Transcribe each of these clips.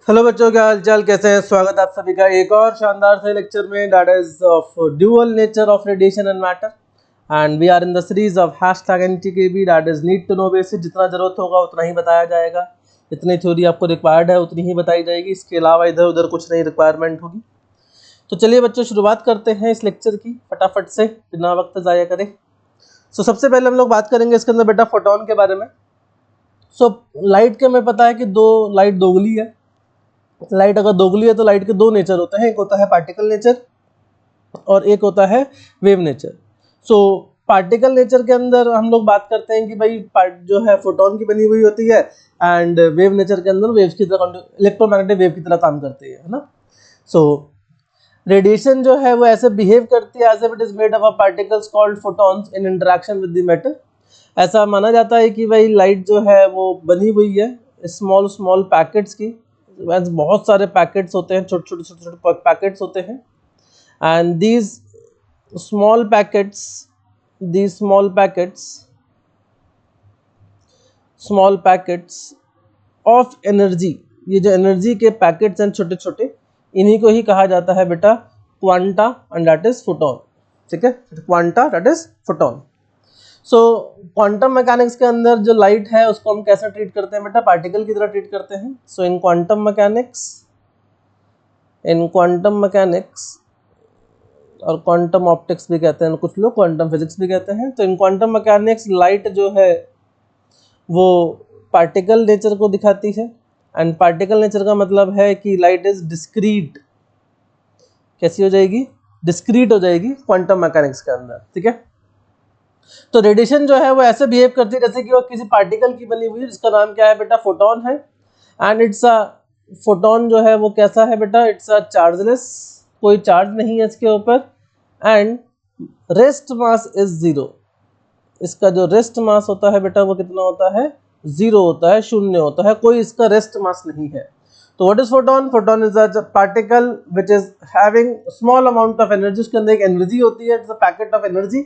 Hello बच्चों, क्या हाल चाल, कैसे हैं? स्वागत है आप सभी का एक और शानदार से लेक्चर में, that is of dual nature of radiation and matter. And we are in the series of #NTKB, that is need to know basis. जितना जरूरत होगा उतना ही बताया जाएगा, जितनी थ्योरी आपको रिक्वायर्ड है उतनी ही बताई जाएगी, इसके अलावा इधर उधर कुछ नहीं रिक्वायरमेंट होगी। तो चलिए बच्चों, शुरुआत करते हैं इस लेक्चर की फटाफट से, बिना वक्त ज़ाया करें। सबसे पहले हम लोग बात करेंगे इसके अंदर बेटा फोटोन के बारे में। लाइट के हमें पता है कि लाइट दोगली है। लाइट अगर दोगली है तो लाइट के दो नेचर होते हैं, एक होता है पार्टिकल नेचर और एक होता है वेव नेचर। पार्टिकल नेचर के अंदर हम लोग बात करते हैं कि भाई जो है फोटोन की बनी हुई होती है, एंड वेव नेचर के अंदर वेव्स की तरह, इलेक्ट्रोमैग्नेटिक वेव की तरह काम करती है ना। रेडिएशन जो है वो ऐसे बिहेव करती है as if it is made of particles called photons in interaction with the matter. ऐसा माना जाता है कि भाई लाइट जो है वो बनी हुई है स्मॉल स्मॉल पैकेट्स की। बहुत सारे पैकेट्स होते हैं, छोटे छोटे पैकेट्स होते हैं, and these small packets of energy, ये जो एनर्जी के पैकेट्स हैं छोटे छोटे, इन्हीं को ही कहा जाता है बेटा quanta, and that is photon. ठीक है, quanta that is photon. Quantum mechanics के अंदर जो लाइट है उसको हम कैसे ट्रीट करते हैं बेटा? पार्टिकल की तरह ट्रीट करते हैं। इन क्वांटम मैकेनिक्स और क्वांटम ऑप्टिक्स भी कहते हैं कुछ लोग, क्वांटम फिजिक्स भी कहते हैं। तो इन क्वांटम मैकेनिक्स लाइट जो है वो पार्टिकल नेचर को दिखाती है, एंड पार्टिकल नेचर का मतलब है कि लाइट इज डिस्क्रीट। कैसी हो जाएगी? डिस्क्रीट हो जाएगी क्वांटम मैकेनिक्स के अंदर। ठीक है, तो रेडिएशन जो है वो ऐसे बिहेव करती है जैसे कि वो किसी पार्टिकल की बनी हुई है, जिसका नाम क्या है बेटा? फोटोन है। एंड इट्स अ फोटोन जो है वो कैसा है बेटा? इट्स अ चार्जलेस, कोई चार्ज नहीं है इसके ऊपर, एंड रेस्ट मास इज 0। इसका जो रेस्ट मास होता है बेटा वो कितना होता है? 0 होता है, शून्य होता है, कोई इसका रेस्ट मास नहीं है। तो what is photon? Photon is a particle which is having small amount of energy. उसके अंदर एक एनर्जी होती है, it's a packet of energy,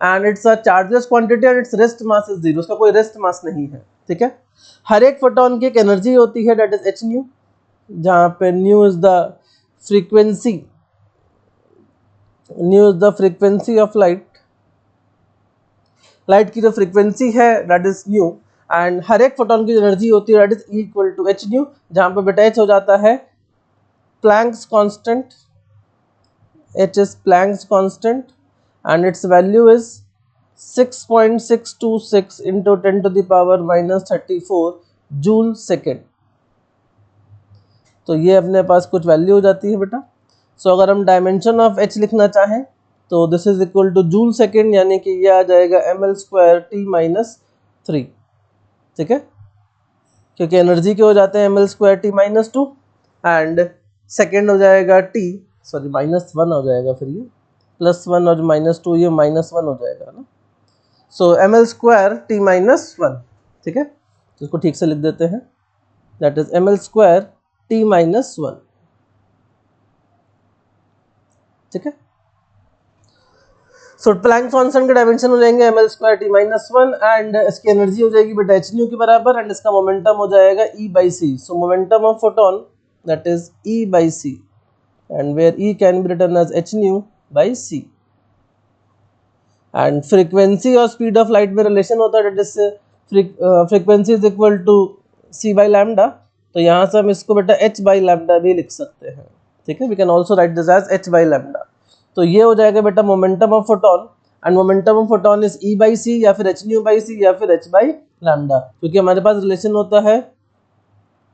and it's a chargeless quantity, and it's rest mass is 0। उसका कोई रेस्ट मास नहीं है। ठीक है, हर एक फोटोन की एक एनर्जी होती है, दैट इज एच न्यू, जहां पे nu is the frequency of light. Light की जो फ्रीक्वेंसी है दैट इज न्यू, एंड हर एक फोटोन की एनर्जी होती है that is equal to h nu, जहां पे बेटा एच हो जाता है Planck's constant. H is Planck's constant, and its value is 6.626 into 10 to the power -34 joule second. तो ये अपने पास कुछ वैल्यू हो जाती है बेटा। अगर हम डायमेंशन ऑफ एच लिखना चाहें तो this is equal two joule second, यानी कि ये आ जाएगा ml²T-3। ठीक है, क्योंकि एनर्जी के हो जाते हैं ml²T-2, एंड सेकेंड हो जाएगा -1 हो जाएगा, फिर ये +1 और -2, ये -1 हो जाएगा ना। ml²T-1। ठीक है, तो इसको ठीक से लिख देते हैं, दैट इज ml²T-1। ठीक है, प्लैंक कांस्टेंट के डायमेंशन हो जाएंगे ml²T-1, एंड इसकी एनर्जी हो जाएगी बेटा h न्यू के बराबर, एंड इसका मोमेंटम हो जाएगा E/c। Momentum of photon that is E/c, and where E can be written as h nu. And frequency और स्पीड ऑफ लाइट में रिलेशन होता है, जिससे frequency is equal to c/λ। तो यहाँ से हम इसको बेटा h/λ भी लिख सकते हैं। ठीक है, we can also write this as h/λ। तो ये हो जाएगा बेटा momentum of photon, and momentum of photon is E/c, या फिर h न्यू/c, या फिर h/λ, क्योंकि हमारे पास रिलेशन होता है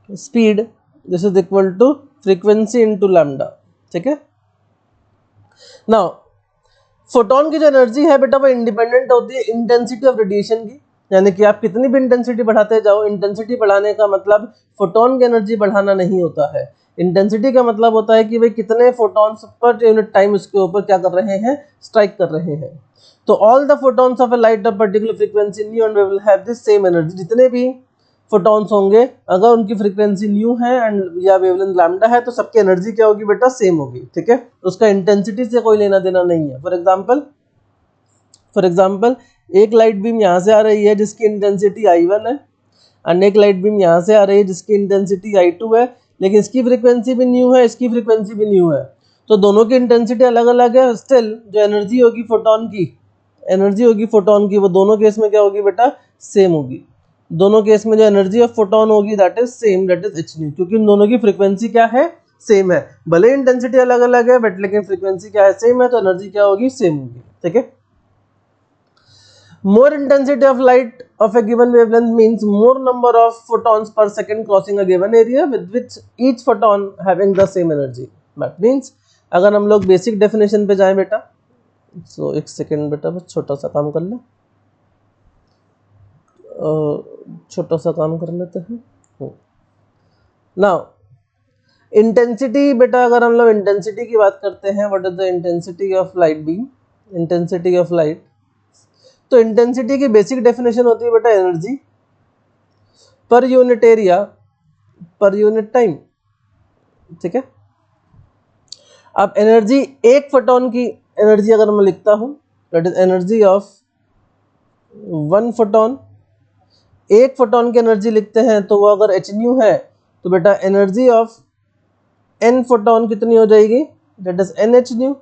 speed, this is equal to frequency into lambda. ठीक है, नाउ फोटोन की जो एनर्जी है बेटा वो इंडिपेंडेंट होती है इंटेंसिटी ऑफ रेडिएशन की, यानी कि आप कितनी भी इंटेंसिटी बढ़ाते जाओ, इंटेंसिटी बढ़ाने का मतलब फोटोन की एनर्जी बढ़ाना नहीं होता है। इंटेंसिटी का मतलब होता है कि भाई कितने फोटॉन्स पर यूनिट टाइम उसके ऊपर क्या कर रहे हैं? स्ट्राइक कर रहे हैं। तो all the photons of A light of particular frequency new and way will have this same energy. जितने भी फोटॉन्स होंगे अगर उनकी फ्रीक्वेंसी न्यू है एंड या वेवलेंथ लैम्डा है, तो सबकी एनर्जी क्या होगी बेटा? सेम होगी। ठीक है, उसका इंटेंसिटी से कोई लेना देना नहीं है। फॉर एग्जाम्पल एक लाइट बीम यहाँ से आ रही है जिसकी इंटेंसिटी I1 है, एंड एक लाइट बीम यहाँ से आ रही है जिसकी इंटेंसिटी I2 है, लेकिन इसकी फ्रीक्वेंसी भी न्यू है, इसकी फ्रीक्वेंसी भी न्यू है, तो दोनों की इंटेंसिटी अलग अलग है। स्टिल जो एनर्जी होगी फोटोन की, एनर्जी होगी फोटोन की, वो दोनों केस में क्या होगी बेटा, सेम होगी। दोनों केस में जो एनर्जी ऑफ फोटोन होगी that is same, that is h new, क्योंकि इन दोनों की फ्रीक्वेंसी क्या है, सेम है। भले इंटेंसिटी अलग अलग है बट लेकिन फ्रीक्वेंसी क्या है, सेम है, तो एनर्जी क्या होगी, सेम होगी। ठीक है। More intensity of light of a given wavelength means more number of photons per second crossing a given area with which each photon having the same energy. That means अगर हम लोग basic definition पे जाएं बेटा, सो एक second बेटा बस छोटा सा काम कर ले, छोटा सा काम कर लेते हैं। नाउ इंटेंसिटी बेटा, अगर हम लोग इंटेंसिटी की बात करते हैं, what is the intensity of light beam, intensity of light, तो इंटेंसिटी की बेसिक डेफिनेशन होती है बेटा energy per unit area per unit time. ठीक है। अब एनर्जी, एक फोटोन की एनर्जी अगर मैं लिखता हूं, that is energy of one photon, एक फोटोन की एनर्जी लिखते हैं तो वो अगर h न्यू है तो बेटा एनर्जी ऑफ n फोटोन कितनी हो जाएगी, दैट इज NH न्यू।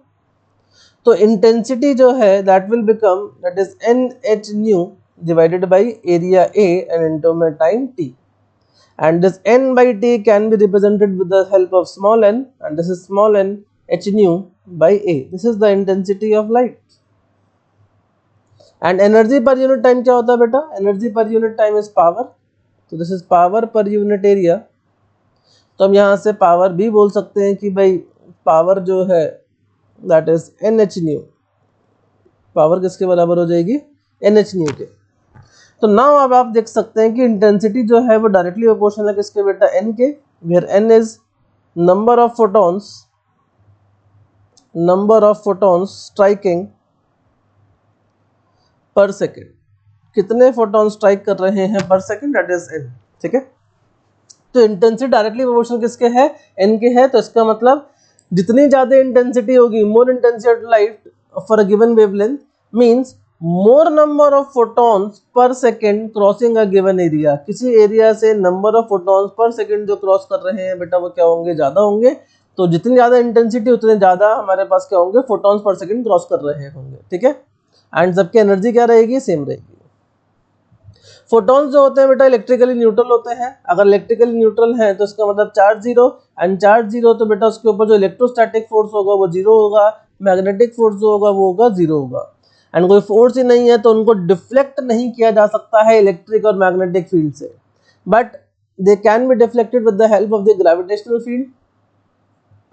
तो इंटेंसिटी जो है that will become that is NH nu divided by area A and into में time t, and this n by t can be represented with the help of small n, and this is small n h nu by A. This is the intensity of light. And energy per unit time क्या होता है बेटा, energy per unit time is power, तो this is power per unit area। तो हम यहाँ से power भी बोल सकते हैं कि भाई पावर जो है that is NH nu, power किसके बराबर हो जाएगी, NH nu के। तो नाउ अब आप देख सकते हैं कि इंटेंसिटी जो है वो डायरेक्टली प्रोपोर्शनल है किसके बेटा, n के, where n is number of photons striking per second, कितने फोटॉन स्ट्राइक कर रहे हैं पर सेकेंड, दैट इज n। ठीक है। तो इंटेंसिटी डायरेक्टली प्रोपोर्शनल किसके है, n के है। तो इसका मतलब जितनी ज्यादा इंटेंसिटी होगी, more intensity of light for a given wavelength means more number of photons per second crossing a given area. किसी एरिया से number of photons per second जो क्रॉस कर रहे हैं बेटा वो क्या होंगे, ज्यादा होंगे। तो जितनी ज्यादा इंटेंसिटी उतने ज्यादा हमारे पास क्या होंगे, फोटॉन्स पर सेकेंड क्रॉस कर रहे होंगे। ठीक है। एंड सबकी एनर्जी क्या रहेगी, सेम रहेगी। फोटॉन्स जो होते हैं बेटा इलेक्ट्रिकली न्यूट्रल होते हैं। अगर इलेक्ट्रिकली न्यूट्रल है तो इसका मतलब charge zero, and charge zero तो बेटा उसके ऊपर जो इलेक्ट्रोस्टैटिक फोर्स होगा वो जीरो होगा, मैग्नेटिक फोर्स जो होगा वो होगा जीरो होगा। एंड कोई फोर्स ही नहीं है तो उनको डिफ्लेक्ट नहीं किया जा सकता है इलेक्ट्रिक और मैग्नेटिक फील्ड से, but they can be deflected with the help of the gravitational field.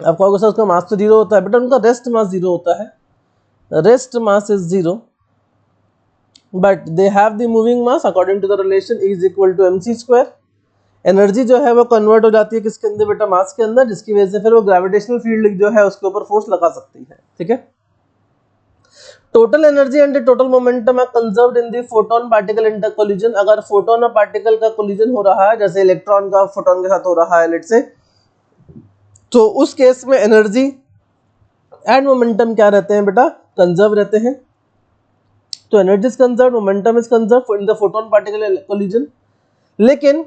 आपको उसका मास तो जीरो होता है बेटा, उनका रेस्ट मास जीरो होता है, rest mass is zero, but they have the moving mass according to the relation E is equal to mc square. Energy जो है वो कन्वर्ट हो जाती है किसके अंदर बेटा, मास के अंदर, जिसकी वजह से फिर वो ग्रेविटेशनल फील्ड जो है उसके ऊपर फोर्स लगा सकती है। ठीक है। Total energy and total momentum are conserved in the photon particle inter collision. अगर फोटोन और पार्टिकल का कोलिजन हो रहा है, जैसे इलेक्ट्रॉन का फोटोन के साथ हो रहा है लेट से, तो उस केस में एनर्जी एंड मोमेंटम क्या रहते हैं बेटा, कंजर्व रहते हैं। तो energy is conserve, momentum is conserve in the photon particle collision. लेकिन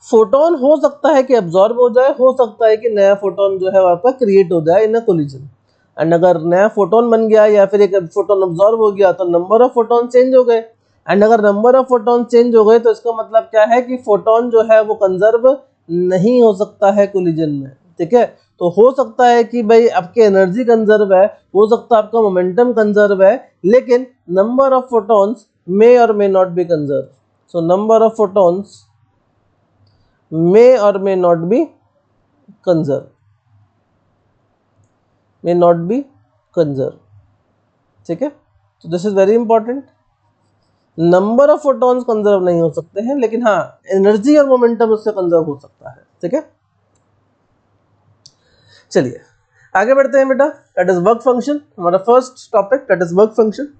फोटोन हो सकता है कि अब्सॉर्ब हो जाए, हो सकता है कि नया फोटोन जो है आपका क्रिएट हो जाए इन अ कोलिजन। एंड अगर नया फोटोन बन गया या फिर एक फोटोन अब्सॉर्ब हो गया तो नंबर ऑफ फोटोन चेंज हो गए। एंड अगर नंबर ऑफ फोटोन चेंज हो गए तो इसका मतलब क्या है कि फोटोन जो है वो कंजर्व नहीं हो सकता है कोलिजन में। ठीक है। तो हो सकता है कि भाई आपकी एनर्जी कंजर्व है, हो सकता है आपका मोमेंटम कंजर्व है, लेकिन नंबर ऑफ फोटोन्स मे और may not be conserve. So number of photons may or may not be conserved, may not be conserved। ठीक है। तो this is very important, number of photons conserve नहीं हो सकते हैं, लेकिन हाँ एनर्जी और मोमेंटम उससे कंजर्व हो सकता है। ठीक है। चलिए आगे बढ़ते हैं बेटा, दैट इज वर्क फंक्शन, हमारा first topic that is work function.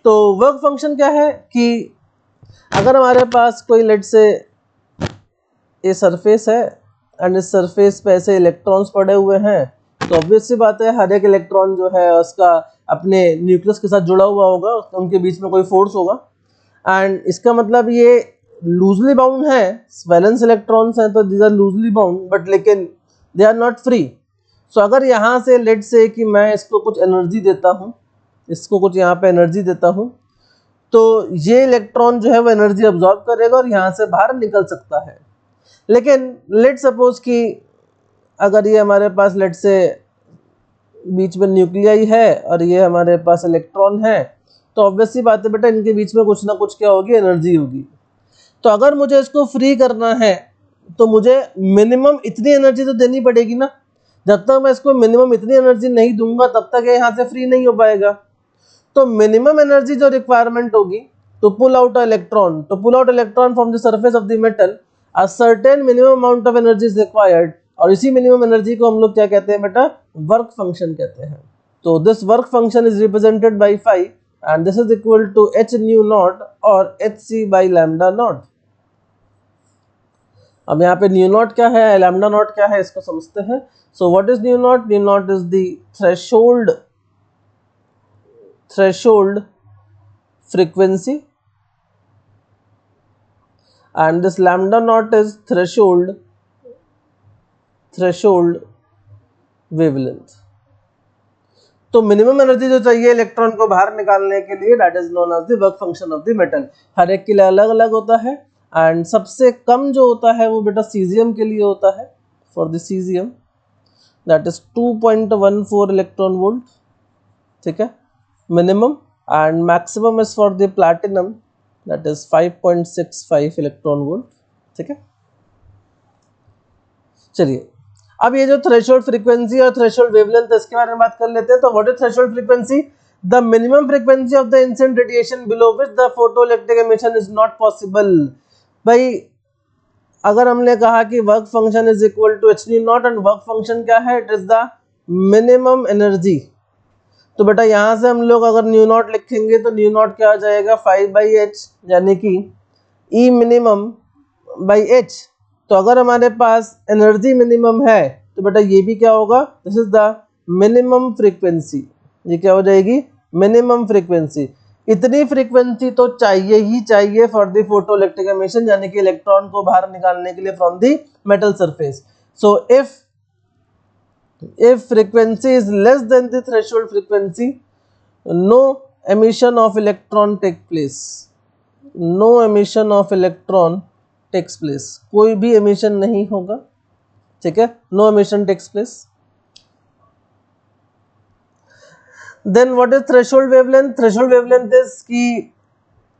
तो वर्क फंक्शन क्या है कि अगर हमारे पास कोई लेट से ये सरफेस है एंड इस सरफेस पे ऐसे इलेक्ट्रॉन्स पड़े हुए हैं, तो ऑब्वियस सी बात है हर एक इलेक्ट्रॉन जो है उसका अपने न्यूक्लियस के साथ जुड़ा हुआ होगा, उनके बीच में कोई फोर्स होगा। एंड इसका मतलब ये लूजली बाउंड है, वैलेंस इलेक्ट्रॉन्स हैं तो these are loosely bound, but लेकिन they are not free. So अगर यहाँ से लेट से कि मैं इसको कुछ एनर्जी देता हूँ, इसको कुछ यहाँ पे एनर्जी देता हूँ, तो ये इलेक्ट्रॉन जो है वो एनर्जी अब्जॉर्ब करेगा और यहाँ से बाहर निकल सकता है। लेकिन लेट सपोज कि अगर ये हमारे पास लेट से बीच में न्यूक्लियाई है और ये हमारे पास इलेक्ट्रॉन है, तो ऑब्वियस सी बात है बेटा इनके बीच में कुछ ना कुछ क्या होगी, एनर्जी होगी। तो अगर मुझे इसको फ्री करना है तो मुझे मिनिमम इतनी एनर्जी तो देनी पड़ेगी ना। जब तक मैं इसको मिनिमम इतनी एनर्जी नहीं दूंगा तब तक ये यहाँ से फ्री नहीं हो पाएगा। तो मिनिमम एनर्जी जो रिक्वायरमेंट होगी to pull out electron, from the surface of the metal, a certain minimum amount of energy is required. और इसी मिनिमम एनर्जी को हम लोग क्या कहते हैं बेटा, वर्क फंक्शन कहते हैं। तो this work function is represented by phi and this is equal to h nu naught और hc by लैम्डा नॉट। अब यहाँ पे न्यू नॉट क्या है, लैम्डा नॉट क्या है, इसको समझते हैं। So what is nu naught? Nu naught is the threshold frequency and this lambda naught is threshold wavelength। तो मिनिमम एनर्जी जो चाहिए इलेक्ट्रॉन को बाहर निकालने के लिए, that is known as the work function of the metal. हर एक के लिए अलग अलग होता है एंड सबसे कम जो होता है वो बेटा सीजियम के लिए होता है। For the caesium that is 2.14 electron volt, ठीक है, minimum. And maximum is for the platinum that is 5.65 electron volt, ठीक है। चलिए अब ये जो थ्रेशोल्ड फ्रीक्वेंसी और थ्रेशोल्ड वेवलेंथ है इसके बारे में बात कर लेते हैं। तो what is threshold frequency? The minimum frequency of the incident radiation below which the photoelectric emission is not possible. भाई अगर हमने कहा कि work function is equal to h nu naught and work function क्या है, it is the minimum energy. तो बेटा यहाँ से हम लोग अगर न्यू नॉट लिखेंगे तो न्यू नॉट क्या आ जाएगा, 5/h यानी कि ई मिनिमम बाई एच। तो अगर हमारे पास एनर्जी मिनिमम है तो बेटा ये भी क्या होगा, this is the minimum frequency. ये क्या हो जाएगी, मिनिमम फ्रीक्वेंसी। इतनी फ्रीक्वेंसी तो चाहिए ही चाहिए फॉर द फोटोइलेक्ट्रिक एमिशन, यानी कि इलेक्ट्रॉन को बाहर निकालने के लिए from the metal surface. So if frequency is less than the threshold frequency, no emission of electron take place, no emission of electron takes place, कोई भी emission नहीं होगा, ठीक है, no emission takes place। then what is threshold wavelength? threshold wavelength is की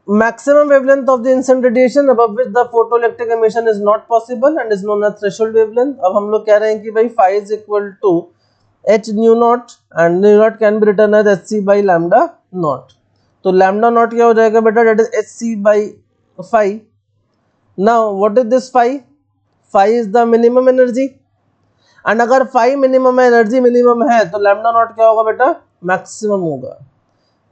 maximum wavelength of the incident radiation above which the photoelectric emission is not possible and is known as threshold wavelength। अब हम लोग कह रहे हैं कि भाई phi is equal to h nu naught and nu naught can be written as hc by lambda naught। तो lambda naught क्या हो जाएगा बेटा, that is hc by phi। now what is this phi? phi is the minimum energy and अगर phi minimum है, energy minimum है, तो lambda naught क्या होगा बेटा, मैक्सिमम होगा,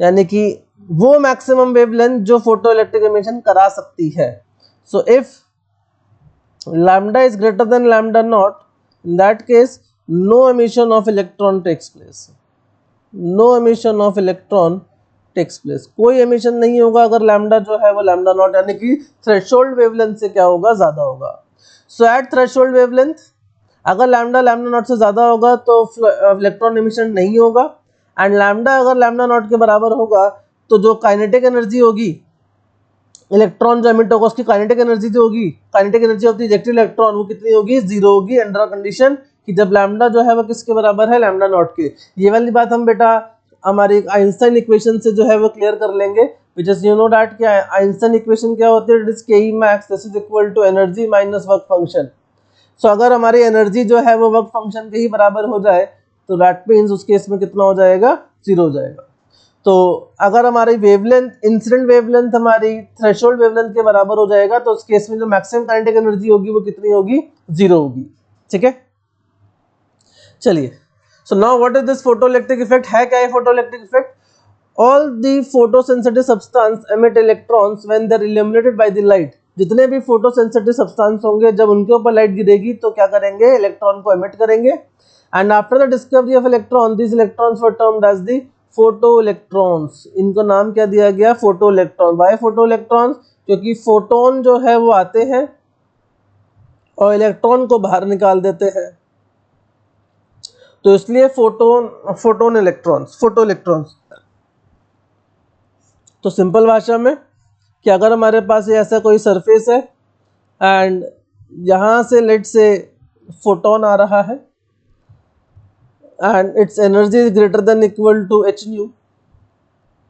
यानी कि वो मैक्सिमम वेवलेंथ जो फोटोइलेक्ट्रिक एमिशन करा सकती है। So if lambda is greater than lambda naught, in that case no emission of electron takes place, no emission of electron takes place, कोई एमिशन नहीं होगा अगर लैम्डा जो है वो लैम्डा नॉट यानी कि थ्रेशोल्ड वेवलेंथ से क्या होगा, ज्यादा होगा। सो एट थ्रेशोल्ड वेवलेंथ अगर लैम्डा नॉट से ज्यादा होगा तो इलेक्ट्रॉन एमिशन नहीं होगा, एंड लैम्डा अगर लैम्डा नॉट के बराबर होगा तो जो काइनेटिक एनर्जी होगी, इलेक्ट्रॉन जो एमिट होगा उसकी काइनेटिक एनर्जी जो होगी, kinetic energy of the ejected electron, वो कितनी होगी, जीरो होगी, अंडर कंडीशन कि जब लैम्डा जो है वो किसके बराबर है, लैम्डा नॉट के। ये वाली बात हम बेटा हमारी आइंस्टाइन इक्वेशन से जो है वो क्लियर कर लेंगे, which is you know that क्या है, आइंस्टाइन इक्वेशन क्या होती है, it is ke max, this is equal to energy minus work function. So अगर हमारी एनर्जी जो है वो वर्क फंक्शन के ही बराबर हो जाए तो दैट मीन्स उस केस में कितना हो जाएगा, जीरो हो जाएगा। तो अगर हमारी वेवलेंथ, इंसिडेंट वेवलेंथ हमारी थ्रेशोल्ड वेवलेंथ के बराबर हो जाएगा तो उस केस में जो मैक्सिमम काइनेटिक एनर्जी होगी वो कितनी होगी, जीरो होगी, ठीक है। चलिए, so now what is this photoelectric effect, है क्या ये photoelectric effect? All the photosensitive substance emit electrons when they are illuminated by the light. जितने भी फोटोसेंसिटिव सब्सटेंस होंगे जब उनके ऊपर लाइट गिरेगी तो क्या करेंगे, इलेक्ट्रॉन को एमिट करेंगे। And after the discovery of electron, this electrons were termed as the photoelectrons. इनको नाम क्या दिया गया, photoelectron. Why photoelectrons? क्योंकि फोटोन जो है वो आते हैं और इलेक्ट्रॉन को बाहर निकाल देते हैं। तो इसलिए फोटोन इलेक्ट्रॉन्स, फोटो इलेक्ट्रॉन्स। तो सिंपल भाषा में कि अगर हमारे पास ये ऐसा कोई सरफेस है एंड यहाँ से लेट से फोटोन आ रहा है and its energy is greater than equal to h nu,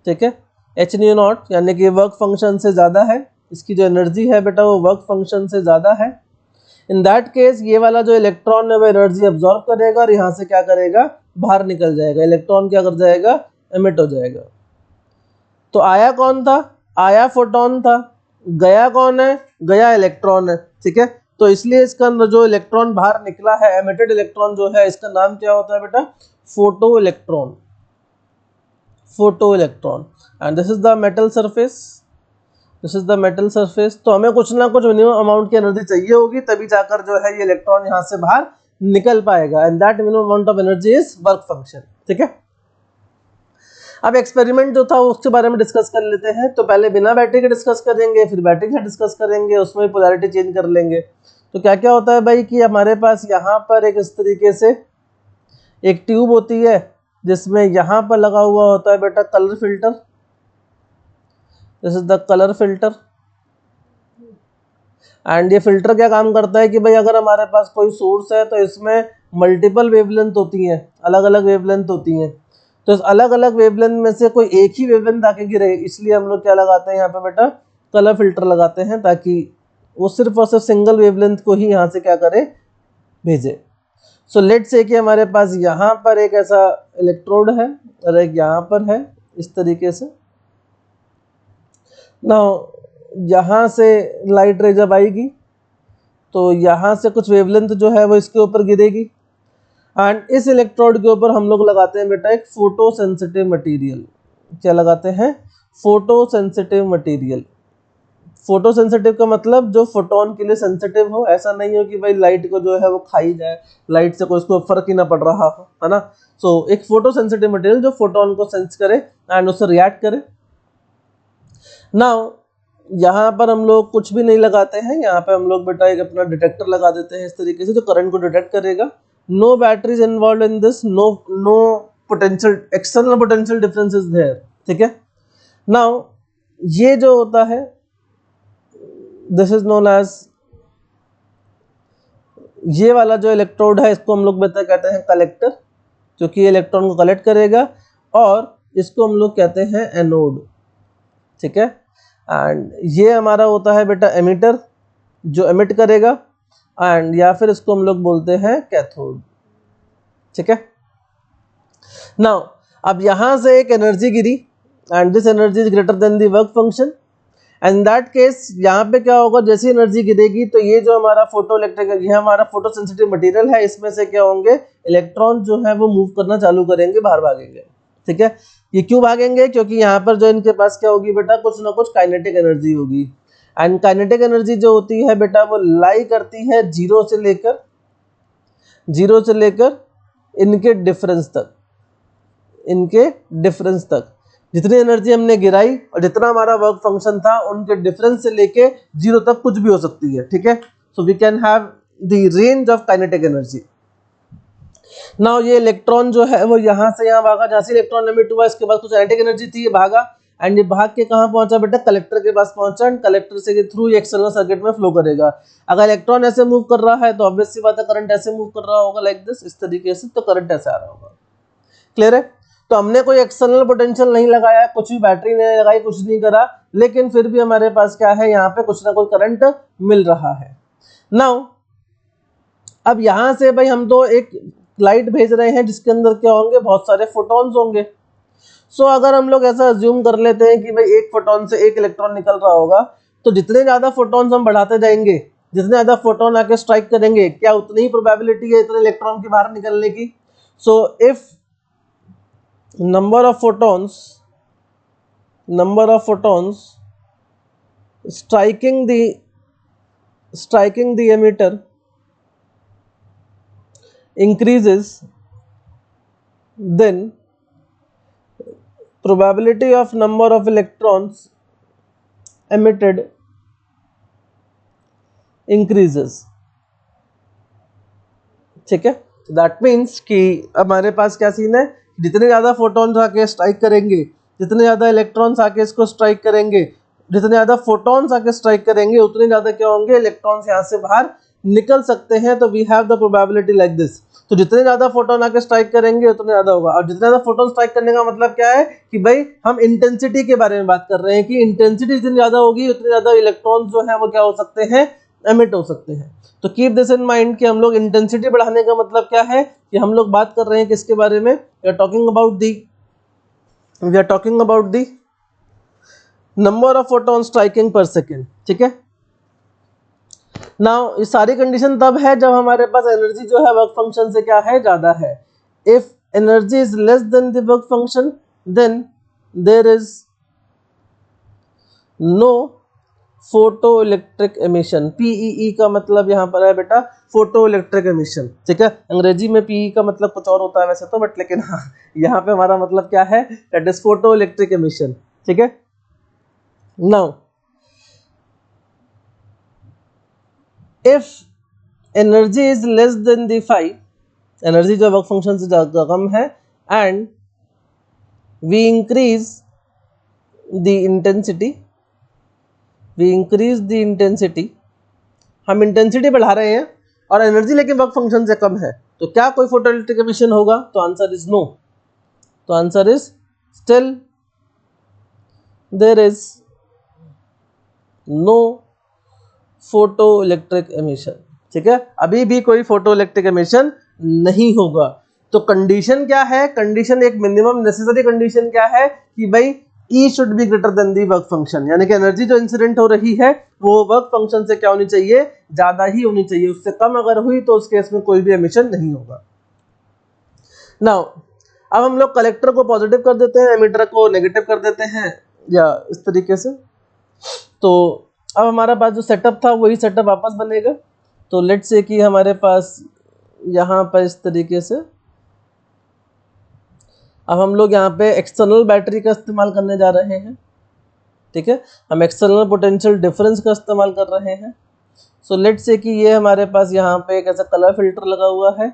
ठीक है, एच न्यू नॉट, यानी कि वर्क फंक्शन से ज़्यादा है, इसकी जो एनर्जी है बेटा वो वर्क फंक्शन से ज़्यादा है। इन दैट केस ये वाला जो इलेक्ट्रॉन है वो एनर्जी अब्जॉर्ब करेगा और यहाँ से क्या करेगा, बाहर निकल जाएगा, इलेक्ट्रॉन क्या कर जाएगा, एमिट हो जाएगा। तो आया कौन था, आया फोटोन था, गया कौन है, गया इलेक्ट्रॉन है, ठीक है। तो इसलिए इसका जो इलेक्ट्रॉन बाहर निकला है, एमिटेड इलेक्ट्रॉन जो है, इसका नाम क्या होता है बेटा, photo electron, photo electron. And this is the metal surface, this is the metal surface. तो हमें कुछ ना कुछ मिनिमम अमाउंट की एनर्जी चाहिए होगी, तभी जाकर जो है ये इलेक्ट्रॉन यहाँ से बाहर निकल पाएगा, and that minimum amount of energy is work function, ठीक है। अब एक्सपेरिमेंट जो था उसके बारे में डिस्कस कर लेते हैं। तो पहले बिना बैटरी के डिस्कस करेंगे, फिर बैटरी से डिस्कस करेंगे, उसमें पोलैरिटी चेंज कर लेंगे। तो क्या क्या होता है भाई कि हमारे पास यहाँ पर एक इस तरीके से एक ट्यूब होती है जिसमें यहाँ पर लगा हुआ होता है बेटा colour filter, this is the colour filter. And ये फिल्टर क्या काम करता है कि भाई अगर हमारे पास कोई सोर्स है तो इसमें मल्टीपल वेवलेंथ होती हैं, अलग अलग वेवलेंथ होती हैं, तो इस अलग अलग वेवलेंथ में से कोई एक ही वेवलेंथ आके गिरे, इसलिए हम लोग क्या लगाते हैं यहाँ पे बेटा, कलर फिल्टर लगाते हैं, ताकि वो सिर्फ और सिर्फ सिंगल वेवलेंथ को ही यहाँ से क्या करे, भेजे। सो लेट से कि हमारे पास यहाँ पर एक ऐसा इलेक्ट्रोड है और एक यहाँ पर है इस तरीके से। नाउ यहाँ से लाइट रे जब आएगी तो यहाँ से कुछ वेवलेंथ जो है वो इसके ऊपर गिरेगी, एंड इस इलेक्ट्रोड के ऊपर हम लोग लगाते हैं बेटा एक फोटो सेंसिटिव मटेरियल। क्या लगाते हैं, photo sensitive material. Photo sensitive का मतलब जो फोटोन के लिए सेंसिटिव हो, ऐसा नहीं हो कि भाई लाइट को जो है वो खाई जाए, लाइट से कोई उसको फर्क ही ना पड़ रहा हो, है ना। सो एक फोटो सेंसिटिव मटेरियल जो फोटोन को सेंस करे एंड उससे रिएक्ट करे। नाउ यहाँ पर हम लोग कुछ भी नहीं लगाते हैं, यहाँ पे हम लोग बेटा एक अपना डिटेक्टर लगा देते हैं इस तरीके से, जो करंट को डिटेक्ट करेगा। No batteries involve in this, no potential, external potential difference is there, ठीक है। नाउ ये जो होता है दिस इज नोन एज, ये वाला जो इलेक्ट्रोड है इसको हम लोग बेटा कहते हैं कलेक्टर, क्योंकि इलेक्ट्रॉन को कलेक्ट करेगा, और इसको हम लोग कहते हैं एनोड, ठीक है। एंड ये हमारा होता है बेटा एमिटर, जो एमिट करेगा, एंड या फिर इसको हम लोग बोलते हैं कैथोड, ठीक है। नाउ अब यहाँ से एक energy Giri and this energy is greater than the work function, and that case यहाँ पे क्या होगा, जैसी एनर्जी गिरेगी तो ये जो हमारा फोटो इलेक्ट्रिक, ये हमारा फोटो सेंसिटिव मटेरियल है, इसमें से क्या होंगे, इलेक्ट्रॉन जो है वो मूव करना चालू करेंगे, बाहर भागेंगे, ठीक है। ये क्यों भागेंगे, क्योंकि यहाँ पर जो इनके पास क्या होगी बेटा, कुछ ना कुछ काइनेटिक एनर्जी होगी, एंड काइनेटिक एनर्जी जो होती है बेटा वो लाई करती है जीरो से लेकर इनके डिफरेंस तक, इनके डिफरेंस तक जितनी एनर्जी हमने गिराई और जितना हमारा वर्क फंक्शन था, उनके डिफरेंस से लेके जीरो तक कुछ भी हो सकती है, ठीक है। So we can have the range of kinetic energy. Now ये इलेक्ट्रॉन जो है वो यहाँ से यहाँ भागा, जहाँ से इलेक्ट्रॉन एमिट हुआ इसके बाद कुछ काइनेटिक एनर्जी थी, ये भागा, एंड ये भाग के कहाँ पहुंचा बेटा, कलेक्टर के पास पहुंचा, एंड कलेक्टर से के थ्रू ये एक्सटर्नल सर्किट में फ्लो करेगा। अगर इलेक्ट्रॉन ऐसे मूव कर रहा है तो ऑब्वियस सी बात है करंट ऐसे मूव कर रहा होगा, लाइक दिस, इस तरीके से, तो करंट ऐसे आ रहा होगा, क्लियर है। तो हमने कोई एक्सटर्नल पोटेंशियल नहीं लगाया, कुछ भी बैटरी नहीं लगाई, कुछ नहीं करा, लेकिन फिर भी हमारे पास क्या है, यहाँ पे कुछ ना कुछ करंट मिल रहा है। नाउ अब यहाँ से भाई हम तो एक लाइट भेज रहे हैं जिसके अंदर क्या होंगे, बहुत सारे फोटॉन्स होंगे। सो अगर हम लोग ऐसा अज्यूम कर लेते हैं कि भाई एक फोटोन से एक इलेक्ट्रॉन निकल रहा होगा, तो जितने ज्यादा फोटॉन्स हम बढ़ाते जाएंगे, जितने ज्यादा फोटोन आके स्ट्राइक करेंगे, क्या उतनी ही प्रोबेबिलिटी है इतने इलेक्ट्रॉन के बाहर निकलने की। So if number of photons striking the emitter increases, then probability of number of electrons emitted increases, ठीक है। दैट मीन्स कि हमारे पास क्या सीन है, जितने ज़्यादा फोटॉन्स आके स्ट्राइक करेंगे, जितने ज़्यादा इलेक्ट्रॉन्स आके इसको स्ट्राइक करेंगे, जितने ज़्यादा फोटॉन्स आके स्ट्राइक करेंगे, उतने ज़्यादा क्या होंगे, इलेक्ट्रॉन्स यहाँ से बाहर निकल सकते हैं। तो we have the probability like this. तो जितने ज़्यादा फोटोन आके स्ट्राइक करेंगे उतने ज़्यादा होगा। और जितने ज़्यादा फोटोन स्ट्राइक करने का मतलब क्या है कि भाई हम इंटेंसिटी के बारे में बात कर रहे हैं कि इंटेंसिटी जितनी ज़्यादा होगी उतने ज़्यादा इलेक्ट्रॉन्स जो है वो क्या हो सकते हैं, एमिट हो सकते हैं। तो कीप दिस इन माइंड कि हम लोग इंटेंसिटी बढ़ाने का मतलब क्या है कि हम लोग बात कर रहे हैं किसके बारे में, we are talking about the number of photon striking per second. ठीक है, नाउ ये सारी कंडीशन तब है जब हमारे पास एनर्जी जो है वर्क फंक्शन से क्या है, ज्यादा है। If energy is less than the work function then there is no photoelectric emission. PEE का मतलब यहाँ पर है बेटा फोटो इलेक्ट्रिक एमिशन। ठीक है, अंग्रेजी में पीई का मतलब कुछ और होता है वैसे तो, बट लेकिन हाँ यहाँ पे हमारा मतलब क्या है, that is photoelectric emission. ठीक है, now if energy is less than the phi, energy जो वर्क फंक्शन से ज्यादा कम है, and we increase the intensity, हम इंटेंसिटी बढ़ा रहे हैं और एनर्जी लेकिन वर्क फंक्शन से कम है, तो क्या कोई फोटो इलेक्ट्रिक एमिशन होगा? तो आंसर इज नो। तो answer is still there is no photoelectric emission. ठीक है, अभी भी कोई फोटो इलेक्ट्रिक एमिशन नहीं होगा। तो कंडीशन क्या है, कंडीशन एक मिनिमम नेसेसरी कंडीशन क्या है कि भाई E should be greater than the work function, यानी कि एनर्जी जो इंसिडेंट हो रही है वो वर्क फंक्शन से क्या होनी चाहिए, ज्यादा ही होनी चाहिए। उससे कम अगर हुई तो उस केस में कोई भी एमिशन नहीं होगा। नाउ अब हम लोग कलेक्टर को पॉजिटिव कर देते हैं, एमिटर को नेगेटिव कर देते हैं, या इस तरीके से। तो अब हमारा पास जो सेटअप था वही सेटअप वापस बनेगा। तो लेट्स से कि हमारे पास यहाँ पर इस तरीके से अब हम लोग यहाँ पे एक्सटर्नल बैटरी का इस्तेमाल करने जा रहे हैं। ठीक है, हम एक्सटर्नल पोटेंशियल डिफरेंस का इस्तेमाल कर रहे हैं। सो लेट्स से कि ये हमारे पास यहाँ पे एक ऐसा कलर फिल्टर लगा हुआ है।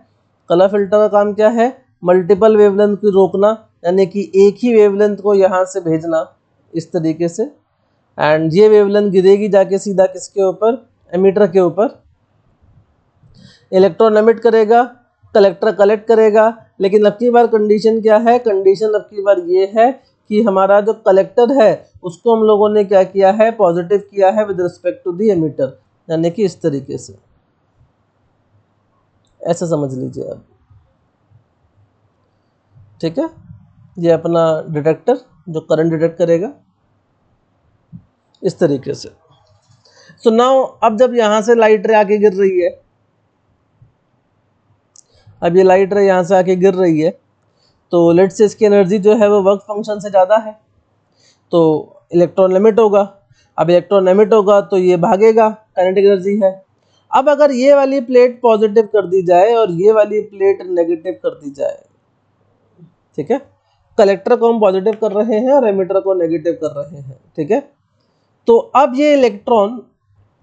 कलर फिल्टर का काम क्या है, मल्टीपल वेवलेंथ को रोकना, यानी कि एक ही वेवलेंथ को यहाँ से भेजना इस तरीके से, एंड ये वेवलेंथ गिरेगी जाके सीधा किसके ऊपर, एमिटर के ऊपर। इलेक्ट्रॉन एमिट करेगा, कलेक्टर कलेक्ट करेगा। लेकिन अब की बार कंडीशन क्या है, कंडीशन अब की बार ये है कि हमारा जो कलेक्टर है उसको हम लोगों ने क्या किया है, पॉजिटिव किया है with respect to the emitter, यानी कि इस तरीके से, ऐसा समझ लीजिए आप। ठीक है, ये अपना डिटेक्टर जो करंट डिटेक्ट करेगा इस तरीके से। सो नाउ अब जब यहाँ से लाइट रे आके गिर रही है, अब ये लाइट रे यहाँ से आके गिर रही है, तो लेट्स से इसकी एनर्जी जो है वो वर्क फंक्शन से ज़्यादा है, तो इलेक्ट्रॉन एमिट होगा। अब इलेक्ट्रॉन एमिट होगा तो ये भागेगा, काइनेटिक एनर्जी है। अब अगर ये वाली प्लेट पॉजिटिव कर दी जाए और ये वाली प्लेट नेगेटिव कर दी जाए, ठीक है, कलेक्टर को हम पॉजिटिव कर रहे हैं और एमिटर को नेगेटिव कर रहे हैं। ठीक है, तो अब ये इलेक्ट्रॉन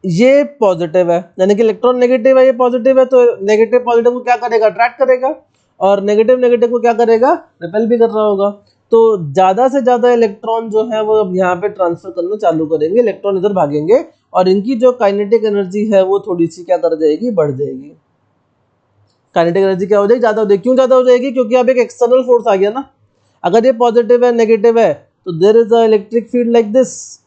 ये पॉजिटिव है, यानी कि इलेक्ट्रॉन नेगेटिव है, ये पॉजिटिव है, तो नेगेटिव पॉजिटिव को क्या करेगा, अट्रैक्ट करेगा, और नेगेटिव नेगेटिव को क्या करेगा, रिपेल भी कर रहा होगा। तो ज़्यादा से ज़्यादा इलेक्ट्रॉन जो है वो अब यहाँ पे ट्रांसफर करना चालू करेंगे, इलेक्ट्रॉन इधर भागेंगे और इनकी जो काइनेटिक एनर्जी है वो थोड़ी सी क्या कर जाएगी, बढ़ जाएगी। काइनेटिक एनर्जी क्या हो जाएगी, ज़्यादा हो जाएगी। क्यों ज़्यादा हो जाएगी, क्योंकि अब एक एक्सटर्नल फोर्स आ गया ना। अगर ये पॉजिटिव है नेगेटिव है तो there is a electric field like this,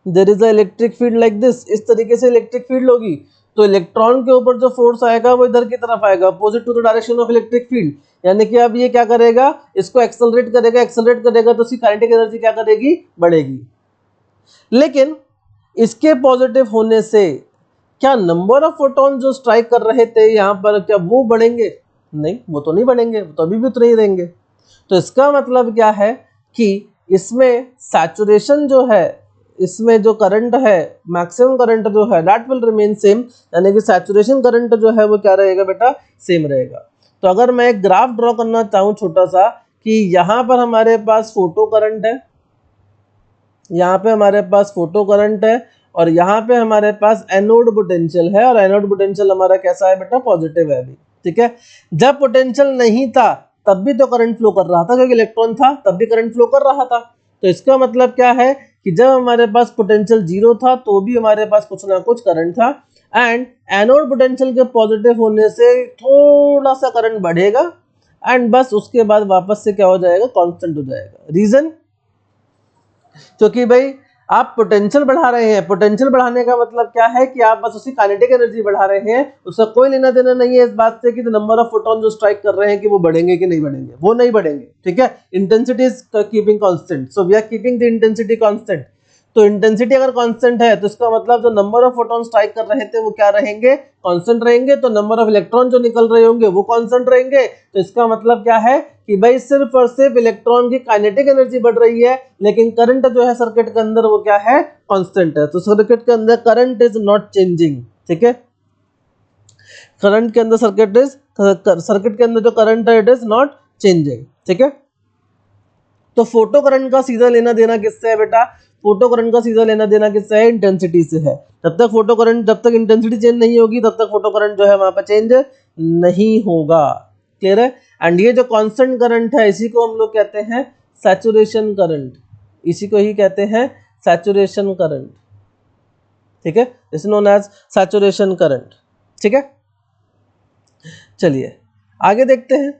there is a electric field like this, इस तरीके से इलेक्ट्रिक फील्ड होगी। तो इलेक्ट्रॉन के ऊपर जो फोर्स आएगा वो इधर की तरफ आएगा, opposite to the direction of electric field. यानी कि अब ये क्या करेगा, इसको एक्सेलरेट करेगा, एक्सेलरेट करेगा तो उसकी काइनेटिक एनर्जी क्या करेगी, बढ़ेगी। लेकिन इसके पॉजिटिव होने से क्या नंबर ऑफ फोटोन जो स्ट्राइक कर रहे थे यहाँ पर, क्या वो बढ़ेंगे? नहीं, वो तो नहीं बढ़ेंगे, वो तो अभी भी उतने ही रहेंगे। तो इसका मतलब क्या है कि इसमें सैचुरेशन जो है, इसमें जो करंट है, मैक्सिमम करंट जो है दैट विल रिमेन सेम, यानी कि सैचुरेशन करंट जो है वो क्या रहेगा बेटा, सेम रहेगा। तो अगर मैं एक ग्राफ ड्रॉ करना चाहूँ छोटा सा, कि यहाँ पर हमारे पास फोटो करंट है, यहाँ पे हमारे पास फोटो करंट है, और यहाँ पे हमारे पास एनोड पोटेंशियल है, और एनोड पोटेंशियल हमारा कैसा है बेटा, पॉजिटिव है अभी, ठीक है। जब पोटेंशियल नहीं था तब भी तो करंट फ्लो कर रहा था, क्योंकि इलेक्ट्रॉन था तब भी करंट फ्लो कर रहा था। तो इसका मतलब क्या है कि जब हमारे पास पोटेंशियल जीरो था तो भी हमारे पास कुछ ना कुछ करंट था, एंड एनोड पोटेंशियल के पॉजिटिव होने से थोड़ा सा करंट बढ़ेगा, एंड बस उसके बाद वापस से क्या हो जाएगा, कांस्टेंट हो जाएगा। रीजन, क्योंकि भाई आप पोटेंशियल बढ़ा रहे हैं, पोटेंशियल बढ़ाने का मतलब क्या है कि आप बस उसकी काइनेटिक एनर्जी बढ़ा रहे हैं, उसका कोई लेना देना नहीं है इस बात से कि द नंबर ऑफ फोटोन जो स्ट्राइक कर रहे हैं कि वो बढ़ेंगे कि नहीं बढ़ेंगे, वो नहीं बढ़ेंगे, ठीक है। Intensity is keeping constant, so we are keeping the intensity constant. तो इंटेंसिटी अगर कांस्टेंट है तो इसका मतलब जो नंबर ऑफ फोटोन स्ट्राइक कर रहे थे वो क्या रहेंगे, कांस्टेंट रहेंगे। तो नंबर ऑफ इलेक्ट्रॉन जो निकल रहे होंगे वो कांस्टेंट रहेंगे। तो इसका मतलब क्या है कि भाई सिर्फ और सिर्फ इलेक्ट्रॉन की काइनेटिक एनर्जी बढ़ रही है, लेकिन करंट जो है सर्किट के अंदर वो क्या है, कांस्टेंट है। तो सर्किट के अंदर करंट इज नॉट चेंजिंग, ठीक है। करंट के अंदर सर्किट के अंदर जो करंट है इट इज नॉट चेंजिंग, ठीक है। तो फोटो करंट का सीधा लेना देना किससे है बेटा, फोटो करंट का सीधा लेना देना किससे है, इंटेंसिटी से है। जब तक इंटेंसिटी चेंज नहीं होगी तब तक फोटो करंट जो है वहां पर चेंज नहीं होगा, क्लियर है। एंड ये जो कांस्टेंट करंट है इसी को हम लोग कहते हैं सैचुरेशन करंट, इसी को ही कहते हैं सैचुरेशन करंट, ठीक है। Is known as saturation current, ठीक है। चलिए आगे देखते हैं,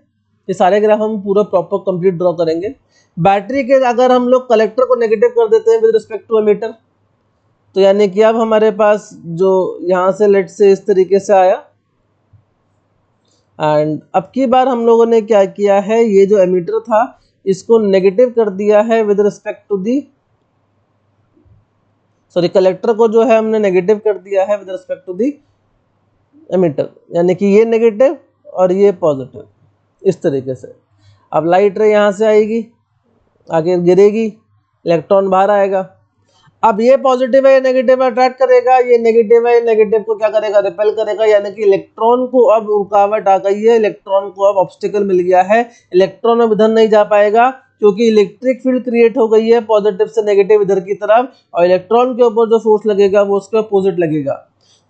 ये सारे ग्राफ हम पूरा प्रॉपर कंप्लीट ड्रॉ करेंगे। बैटरी के अगर हम लोग कलेक्टर को नेगेटिव कर देते हैं विद रिस्पेक्ट टू एमीटर, तो यानी कि अब हमारे पास जो यहाँ से लेट से इस तरीके से आया, एंड अब की बार हम लोगों ने क्या किया है, ये जो एमीटर था इसको नेगेटिव कर दिया है with respect to the, sorry collector को जो है हमने नेगेटिव कर दिया है with respect to the emitter, यानी कि ये नेगेटिव और ये पॉजिटिव, इस तरीके से। अब लाइट रे यहाँ से आएगी, आगे गिरेगी, इलेक्ट्रॉन बाहर आएगा। अब ये पॉजिटिव है, ये नेगेटिव है, अट्रैक्ट करेगा, ये नेगेटिव है, नेगेटिव को क्या करेगा, रिपेल करेगा, यानी कि इलेक्ट्रॉन को अब रुकावट आ गई है, इलेक्ट्रॉन को अब ऑब्स्टिकल मिल गया है, इलेक्ट्रॉन अब इधर नहीं जा पाएगा, क्योंकि इलेक्ट्रिक फील्ड क्रिएट हो गई है पॉजिटिव से नेगेटिव इधर की तरफ, और इलेक्ट्रॉन के ऊपर जो फोर्स लगेगा वो उसके अपोजिट लगेगा।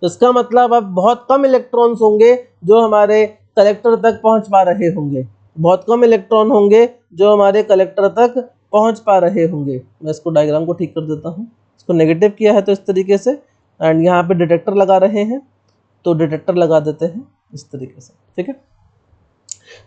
तो इसका मतलब अब बहुत कम इलेक्ट्रॉन्स होंगे जो हमारे कलेक्टर तक पहुंच पा रहे होंगे, बहुत कम इलेक्ट्रॉन होंगे जो हमारे कलेक्टर तक पहुंच पा रहे होंगे। मैं इसको डायग्राम को ठीक कर देता हूँ, इसको नेगेटिव किया है तो इस तरीके से, एंड यहाँ पे डिटेक्टर लगा रहे हैं तो डिटेक्टर लगा देते हैं इस तरीके से, ठीक है।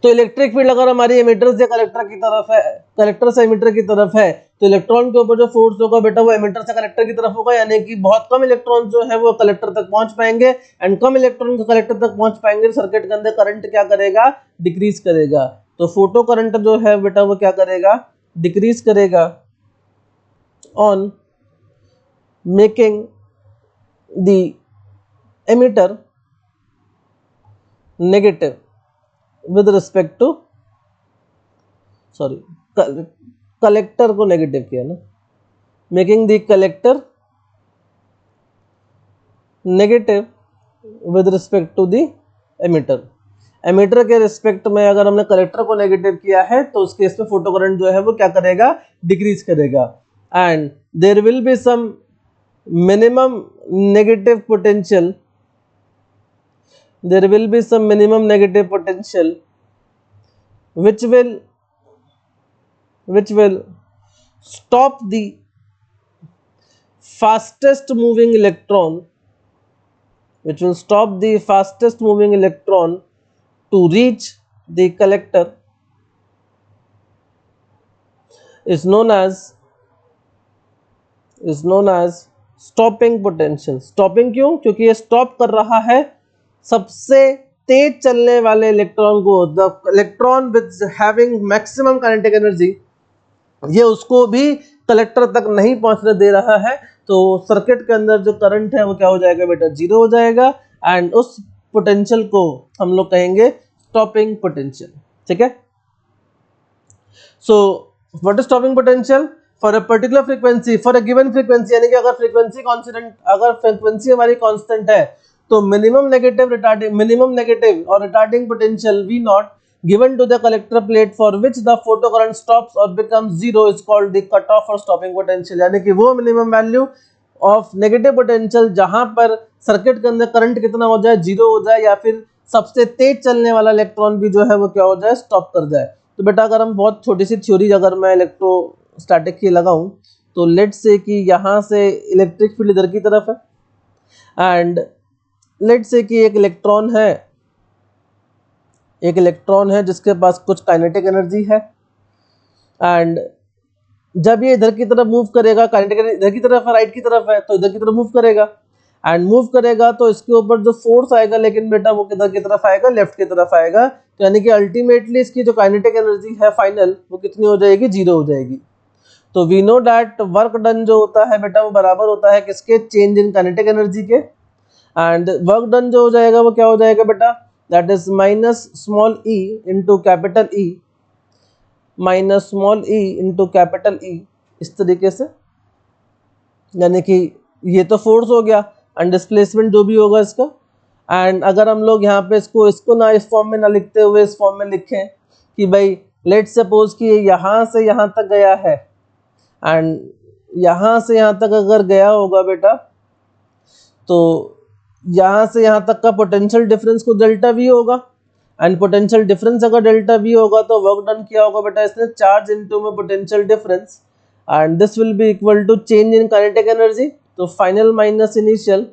तो इलेक्ट्रिक फील्ड अगर हमारी एमिटर से कलेक्टर की तरफ है, कलेक्टर से एमिटर की तरफ है, तो इलेक्ट्रॉन के ऊपर जो फोर्स होगा बेटा वो एमिटर से कलेक्टर की तरफ होगा, यानी कि बहुत कम इलेक्ट्रॉन जो है वो कलेक्टर तक पहुंच पाएंगे, एंड कम इलेक्ट्रॉन को कलेक्टर तक पहुंच पाएंगे, सर्किट के अंदर करंट क्या करेगा, डिक्रीज करेगा। तो फोटो करंट जो है बेटा वो क्या करेगा, डिक्रीज करेगा on making the emitter negative with respect to, sorry collector को नेगेटिव किया ना, making the collector negative with respect to the emitter. Emitter के रिस्पेक्ट में अगर हमने कलेक्टर को नेगेटिव किया है तो उस केस में फोटो करंट जो है वो क्या करेगा, डिक्रीज करेगा, and there will be some minimum negative potential, there will be some minimum negative potential which will stop the fastest moving electron, which will stop the fastest moving electron to reach the collector, is known as stopping potential। stopping क्यों, क्योंकि ये stop कर रहा है सबसे तेज चलने वाले electron को, the electron with having maximum kinetic energy, ये उसको भी कलेक्टर तक नहीं पहुंचने दे रहा है। तो सर्किट के अंदर जो करंट है वो क्या हो जाएगा बेटा, जीरो हो जाएगा, एंड उस पोटेंशियल को हम लोग कहेंगे स्टॉपिंग पोटेंशियल, ठीक है। सो what is stopping potential, for a particular frequency, for a given frequency, यानी कि अगर फ्रीक्वेंसी कांस्टेंट, अगर फ्रीक्वेंसी हमारी कांस्टेंट है तो मिनिमम नेगेटिव और retarding potential V not given to the collector plate for which the photocurrent stops or becomes zero is called the cutoff or stopping potential, यानी कि वो minimum value of negative potential, जहां पर circuit के अंदर current कितना हो जाए, 0 हो जाए, या फिर सबसे तेज चलने वाला इलेक्ट्रॉन भी जो है वो क्या हो जाए, स्टॉप कर जाए। तो बेटा अगर हम बहुत छोटी सी थ्योरी अगर मैं इलेक्ट्रोस्टैटिक की लगाऊं, तो लेट्स से कि यहाँ से इलेक्ट्रिक फील्ड इधर की तरफ है, एंड लेट्स से कि एक इलेक्ट्रॉन है जिसके पास कुछ काइनेटिक एनर्जी है, एंड जब ये इधर की तरफ मूव करेगा, काइनेटिक एनर्जी इधर की तरफ है, राइट की तरफ है, तो इधर की तरफ मूव करेगा, एंड मूव करेगा तो इसके ऊपर जो फोर्स आएगा, लेकिन बेटा वो किधर की तरफ आएगा, लेफ्ट की तरफ आएगा। तो यानी कि अल्टीमेटली इसकी जो काइनेटिक एनर्जी है फाइनल, वो कितनी हो जाएगी, 0 हो जाएगी। तो we know that work done जो होता है बेटा वो बराबर होता है किसके, चेंज इन काइनेटिक एनर्जी के, एंड वर्क डन जो हो जाएगा वो क्या हो जाएगा बेटा, that is minus small e into capital E, minus small e into capital E, इस तरीके से। यानी कि ये तो फोर्स हो गया, एंड डिस्प्लेसमेंट जो भी होगा इसका। एंड अगर हम लोग यहाँ पे इसको ना इस फॉर्म में ना लिखते हुए इस फॉर्म में लिखें कि भाई लेट्स सपोज कि ये यहाँ से यहाँ तक गया है, एंड यहाँ से यहाँ तक अगर गया होगा बेटा, तो यहाँ से यहाँ तक का पोटेंशियल डिफरेंस को डेल्टा वी होगा, एंड पोटेंशियल डिफरेंस अगर डेल्टा वी होगा तो वर्क डन क्या होगा बेटा, इसने चार्ज इनटू में potential difference, and this will be equal to change in kinetic energy, तो फाइनल माइनस इनिशियल,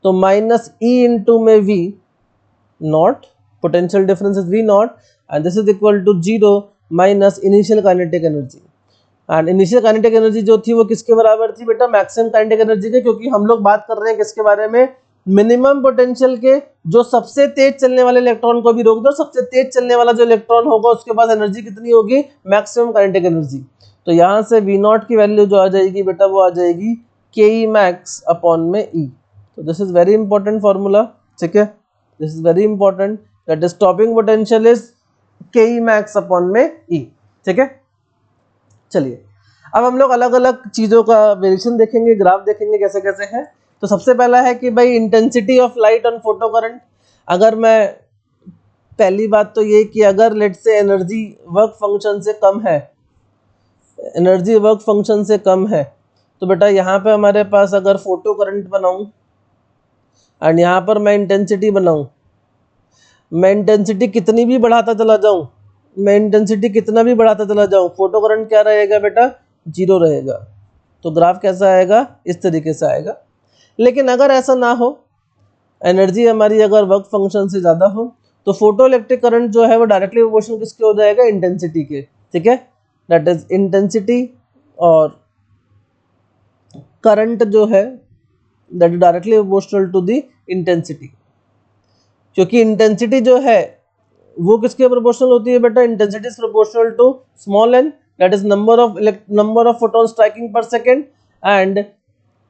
तो माइनस ई इंटू में V naught, potential difference is V naught, and this is equal to 0 minus initial kinetic energy. And initial kinetic energy जो थी वो किसके बराबर थी बेटा, मैक्सिमम काइनेटिक एनर्जी के, क्योंकि हम लोग बात कर रहे हैं किसके बारे में, मिनिमम पोटेंशियल के, जो सबसे तेज चलने वाले इलेक्ट्रॉन को भी रोक दो, सबसे तेज चलने वाला जो इलेक्ट्रॉन होगा उसके पास एनर्जी कितनी होगी, मैक्सिमम काइनेटिक एनर्जी। तो यहाँ से वी नॉट की वैल्यू जो आ जाएगी बेटा वो आ जाएगी के ई मैक्स अपॉन में ई। तो this is very important formula, ठीक है, this is very important, that is stopping potential is के ई मैक्स अपॉन में ई, ठीक है। चलिए अब हम लोग अलग अलग चीज़ों का वेरिएशन देखेंगे, ग्राफ देखेंगे कैसे कैसे है। तो सबसे पहला है कि भाई intensity of light on photo current. अगर मैं पहली बात तो ये कि अगर लेट से एनर्जी वर्क फंक्शन से कम है, एनर्जी वर्क फंक्शन से कम है, तो बेटा यहाँ पे हमारे पास अगर फोटो करंट बनाऊँ एंड यहाँ पर मैं इंटेंसिटी बनाऊँ, मैं इंटेंसिटी कितनी भी बढ़ाता चला जाऊँ, मैं इंटेंसिटी कितना भी बढ़ाता चला जाऊँ, फोटो करंट क्या रहेगा बेटा, 0 रहेगा। तो ग्राफ कैसा आएगा, इस तरीके से आएगा। लेकिन अगर ऐसा ना हो, एनर्जी हमारी अगर वर्क फंक्शन से ज़्यादा हो, तो फोटो इलेक्ट्रिक करंट जो है वो डायरेक्टली प्रोपोर्शनल किसके हो जाएगा, इंटेंसिटी के, ठीक है, दैट इज इंटेंसिटी और करंट जो है that is directly proportional to the intensity, क्योंकि इंटेंसिटी जो है वो किसके प्रोपोर्शनल होती है बेटा, intensity is proportional to small n, that is number of photon striking per second, and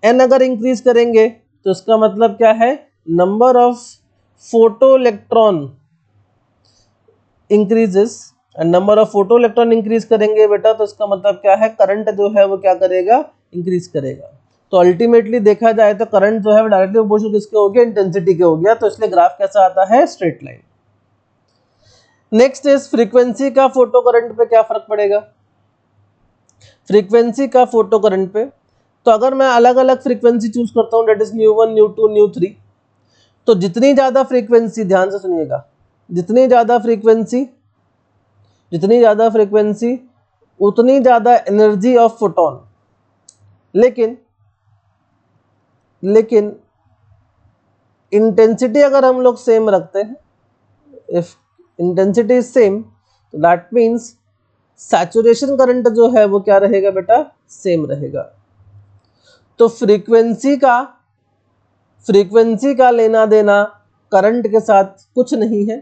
n अगर इंक्रीज करेंगे तो इसका मतलब क्या है, number of photoelectron increases, and number of photoelectron increase करेंगे बेटा तो इसका मतलब क्या है, करंट जो है वो क्या करेगा, इंक्रीज करेगा। तो अल्टीमेटली देखा जाए तो करंट जो है वो डायरेक्टली प्रोपोर्शनल किसके हो गया, इंटेंसिटी के हो गया। तो इसलिए ग्राफ कैसा आता है, straight line. Next is frequency का फोटो करंट पे क्या फर्क पड़ेगा, फ्रीक्वेंसी का फोटो करंट पे। तो अगर मैं अलग अलग फ्रीक्वेंसी चूज करता हूँ, that is nu 1 nu 2 nu 3, तो जितनी ज़्यादा फ्रीक्वेंसी, ध्यान से सुनिएगा, जितनी ज़्यादा फ्रीक्वेंसी उतनी ज़्यादा एनर्जी ऑफ फोटोन। लेकिन इंटेंसिटी अगर हम लोग सेम रखते हैं, इफ इंटेंसिटी इज सेम, तो दैट मीन्स सैचुरेशन करंट जो है वो क्या रहेगा बेटा, सेम रहेगा। तो फ्रीक्वेंसी का लेना देना करंट के साथ कुछ नहीं है,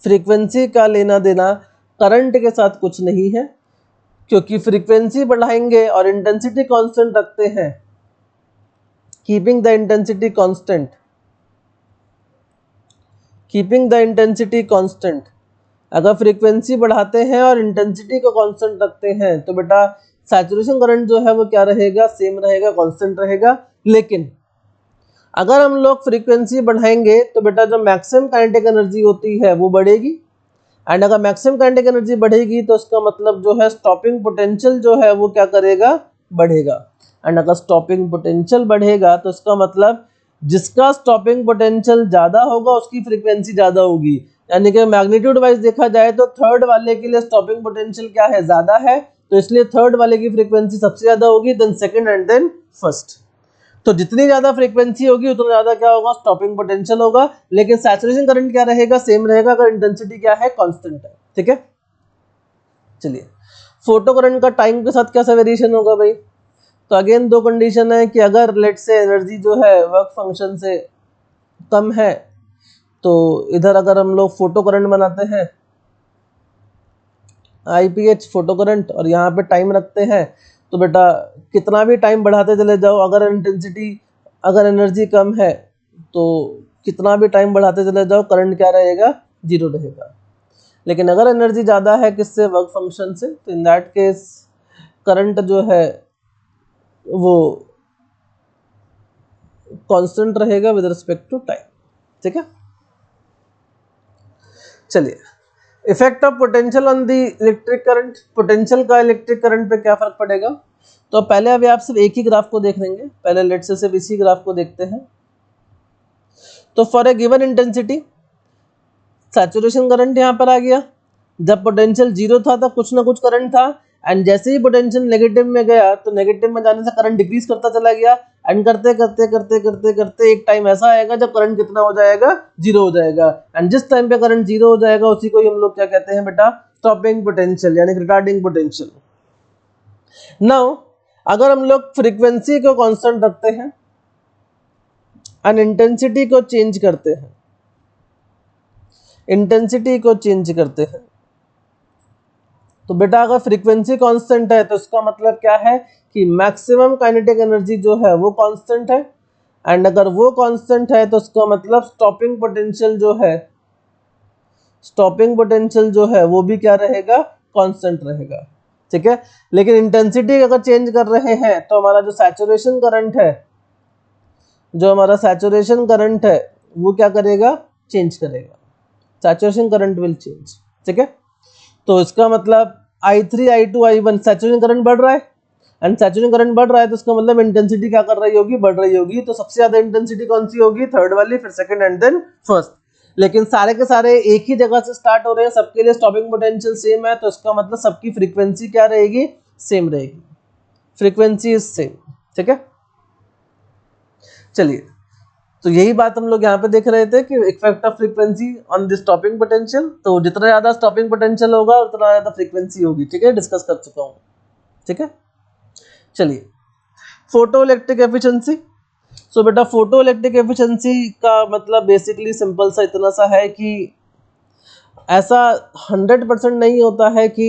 फ्रीक्वेंसी का लेना देना करंट के साथ कुछ नहीं है, क्योंकि फ्रीक्वेंसी बढ़ाएंगे और इंटेंसिटी कांस्टेंट रखते हैं, कीपिंग द इंटेंसिटी कांस्टेंट। अगर फ्रीक्वेंसी बढ़ाते हैं और इंटेंसिटी को कांस्टेंट रखते हैं तो बेटा सैचुरेशन करंट जो है वो क्या रहेगा, सेम रहेगा, कांस्टेंट रहेगा। लेकिन अगर हम लोग फ्रीक्वेंसी बढ़ाएंगे तो बेटा जो मैक्सिमम काइनेटिक एनर्जी होती है वो बढ़ेगी, एंड अगर मैक्सिमम काइनेटिक एनर्जी बढ़ेगी तो उसका मतलब जो है स्टॉपिंग पोटेंशियल जो है वो क्या करेगा, बढ़ेगा। एंड अगर स्टॉपिंग पोटेंशियल बढ़ेगा तो इसका मतलब जिसका स्टॉपिंग पोटेंशियल ज्यादा होगा उसकी फ्रीक्वेंसी ज्यादा होगी, यानी कि मैग्नीट्यूड वाइज देखा जाए तो थर्ड वाले के लिए स्टॉपिंग पोटेंशियल क्या है, ज्यादा है, तो इसलिए थर्ड वाले की फ्रीक्वेंसी सबसे ज्यादा होगी, then second and then first. तो जितनी ज्यादा फ्रीक्वेंसी होगी उतना ज्यादा क्या होगा, स्टॉपिंग पोटेंशियल होगा। लेकिन सैचुरेशन करंट क्या रहेगा, सेम रहेगा अगर इंटेंसिटी क्या है, कांस्टेंट है। ठीक है, चलिए फोटो करंट का टाइम के साथ कैसा वेरिएशन होगा भाई, तो अगेन दो कंडीशन है कि अगर लेट से एनर्जी जो है वर्क फंक्शन से कम है, तो इधर अगर हम लोग फोटो करंट बनाते हैं IPH फोटो करंट और यहाँ पे टाइम रखते हैं, तो बेटा कितना भी टाइम बढ़ाते चले जाओ, अगर इंटेंसिटी अगर एनर्जी कम है तो कितना भी टाइम बढ़ाते चले जाओ करंट क्या रहेगा, जीरो रहेगा। लेकिन अगर एनर्जी ज़्यादा है किससे, वर्क फंक्शन से, तो इन दैट केस करंट जो है वो कांस्टेंट रहेगा विद रिस्पेक्ट टू टाइम। ठीक है, चलिए effect of potential on the electric current, potential का इलेक्ट्रिक करंट पे क्या फर्क पड़ेगा। तो पहले अभी आप सिर्फ एक ही ग्राफ को देख लेंगे, पहले लेट से सिर्फ इसी ग्राफ को देखते हैं। तो for a given intensity saturation current यहाँ पर आ गया, जब पोटेंशियल जीरो था तब कुछ ना कुछ करंट था, एंड जैसे ही पोटेंशियल नेगेटिव में गया तो नेगेटिव में जाने से करंट डिक्रीज करता चला गया, एंड करते करते करते करते करते एक टाइम ऐसा आएगा जब करंट कितना हो जाएगा, जीरो हो जाएगा। एंड जिस टाइम पे करंट जीरो हो जाएगा उसी को हम लोग क्या कहते हैं बेटा, स्टॉपिंग पोटेंशियल यानी रिटार्डिंग पोटेंशियल। नाउ अगर हम लोग फ्रीक्वेंसी को कांस्टेंट रखते हैं एंड इंटेंसिटी को चेंज करते हैं, इंटेंसिटी को चेंज करते हैं, तो बेटा अगर फ्रीक्वेंसी कांस्टेंट है तो इसका मतलब क्या है कि मैक्सिमम काइनेटिक एनर्जी जो है वो कांस्टेंट है, एंड अगर वो कांस्टेंट है तो इसका मतलब स्टॉपिंग पोटेंशियल जो है, स्टॉपिंग पोटेंशियल जो है वो भी क्या रहेगा, कांस्टेंट रहेगा। ठीक है, लेकिन इंटेंसिटी अगर चेंज कर रहे हैं तो हमारा जो सैचुरेशन करंट है, जो हमारा सैचुरेशन करंट है वो क्या करेगा, चेंज करेगा, सैचुरेशन करंट विल चेंज। ठीक है, तो इसका मतलब I3 I2 I1 saturation current बढ़ रहा है, एंड सैचुरेशन करंट बढ़ रहा है तो इसका मतलब इंटेंसिटी क्या कर रही होगी, बढ़ रही होगी। तो सबसे ज्यादा इंटेंसिटी कौन सी होगी, थर्ड वाली, फिर सेकंड एंड देन फर्स्ट। लेकिन सारे के सारे एक ही जगह से स्टार्ट हो रहे हैं, सबके लिए स्टॉपिंग पोटेंशियल सेम है, तो इसका मतलब सबकी फ्रीक्वेंसी क्या रहेगी, सेम रहेगी, फ्रीक्वेंसी इज सेम। ठीक है, चलिए तो यही बात हम लोग यहाँ पे देख रहे थे कि effect of frequency on the stopping potential, तो जितना ज्यादा स्टॉपिंग पोटेंशियल होगा उतना ज्यादा फ्रीक्वेंसी होगी। ठीक है, डिस्कस कर चुका हूँ। ठीक है, चलिए फोटो इलेक्ट्रिक एफिशिएंसी। सो बेटा फोटो इलेक्ट्रिक एफिशिएंसी का मतलब बेसिकली सिंपल सा इतना सा है कि ऐसा 100% नहीं होता है कि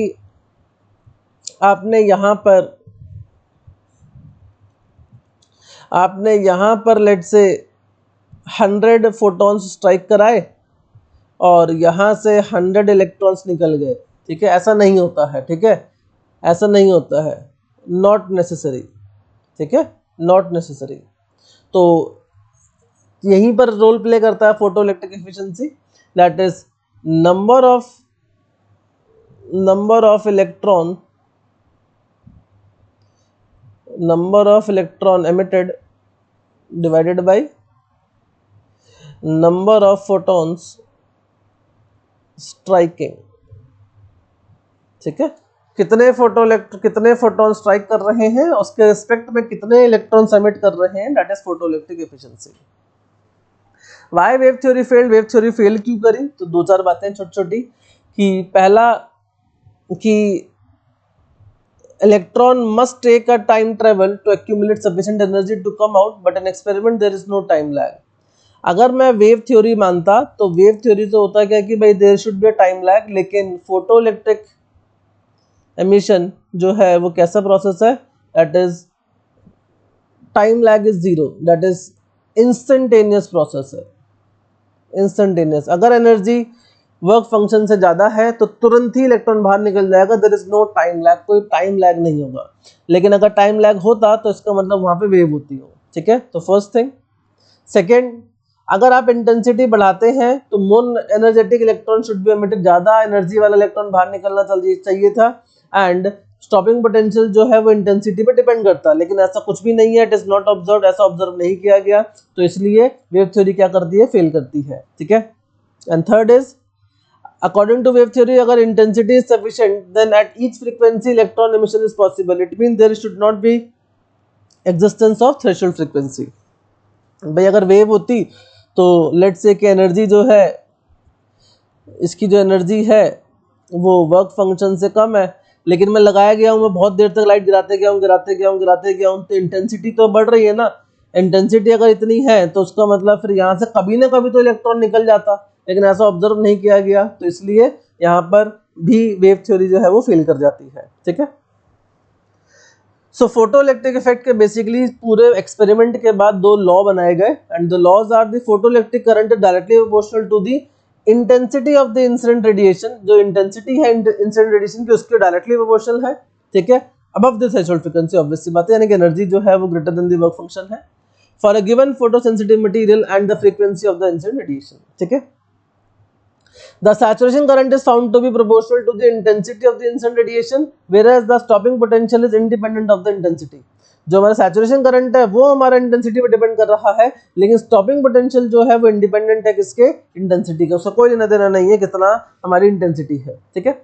आपने यहाँ पर लेट से 100 फोटॉन्स स्ट्राइक कराए और यहाँ से 100 इलेक्ट्रॉन्स निकल गए। ठीक है, ऐसा नहीं होता है। ठीक है, ऐसा नहीं होता है, नॉट नेसेसरी। ठीक है, नॉट नेसेसरी। तो यहीं पर रोल प्ले करता है photo electric efficiency, that is number of electron emitted divided by number of photons striking। ठीक है, कितने फोटोन स्ट्राइक कर रहे हैं उसके रिस्पेक्ट में कितने इलेक्ट्रॉन्स एमिट कर रहे हैं, that is photoelectric efficiency. Why wave theory fail क्यों करी, तो दो चार बातें छोटी छोटी, कि पहला कि electron must take a time travel to accumulate sufficient energy to come out, but in experiment there is no time lag। अगर मैं वेव थ्योरी मानता तो वेव थ्योरी तो होता क्या कि भाई there should be time lag, लेकिन फोटो इलेक्ट्रिक एमिशन जो है वो कैसा प्रोसेस है, that is time lag is zero, that is instantaneous process है, इंस्टेंटेनियस। अगर एनर्जी वर्क फंक्शन से ज्यादा है तो तुरंत ही इलेक्ट्रॉन बाहर निकल जाएगा, there is no time lag, कोई टाइम लैग नहीं होगा। लेकिन अगर टाइम लैग होता तो इसका मतलब वहां पे वेव होती हो। ठीक है, तो फर्स्ट थिंग। सेकेंड, अगर आप इंटेंसिटी बढ़ाते हैं तो more energetic electron should be emitted, ज्यादा एनर्जी वाला इलेक्ट्रॉन बाहर निकलना चाहिए था, एंड स्टॉपिंग पोटेंशियल जो है वो इंटेंसिटी पे डिपेंड करता है, लेकिन ऐसा कुछ भी नहीं है, इट इज नॉट ऑब्जर्व, ऐसा ऑब्जर्व नहीं किया गया, तो इसलिए वेव थ्योरी क्या करती है, फेल करती है, ठीक है। And third is according to wave theory, अगर intensity is sufficient then at each frequency electron emission is possible, it mean there should not be existence of threshold frequency. भाई अगर वेव होती तो लेट्स से कि energy जो है, इसकी जो एनर्जी है वो वर्क फंक्शन से कम है, लेकिन मैं लगाया गया हूँ, मैं बहुत देर तक लाइट गिराते गया हूँ, तो इंटेंसिटी तो बढ़ रही है ना। इंटेंसिटी अगर इतनी है तो उसका मतलब फिर यहाँ से कभी ना कभी तो इलेक्ट्रॉन निकल जाता, लेकिन ऐसा ऑब्जर्व नहीं किया गया, तो इसलिए यहाँ पर भी वेव थ्योरी जो है वो फेल कर जाती है, ठीक है। सो फोटो इलेक्ट्रिक इफेक्ट के बेसिकली पूरे एक्सपेरिमेंट के बाद दो लॉ बनाए गए, and the laws are the photoelectric current directly proportional to the intensity of the incident radiation, जो इंटेंसिटी है इंसिडेंट रेडिएशन की उसके डायरेक्टली प्रोपोर्शनल है, ठीक है, above the threshold frequency, obvious सी बात है, यानी कि एनर्जी जो है वो greater than the work function है for a given photo sensitive material and the frequency of the incident radiation, ठीक है। The saturation current is found to be proportional to the intensity of the incident radiation, whereas the stopping potential is independent of the intensity. जो हमारा saturation current है वो हमारा intensity पे depend कर रहा है, लेकिन स्टॉपिंग पोटेंशियल जो है वो इंडिपेंडेंट है किसके, इंटेंसिटी का, उसका कोई लेना देना नहीं है कितना हमारी इंटेंसिटी है, ठीक है।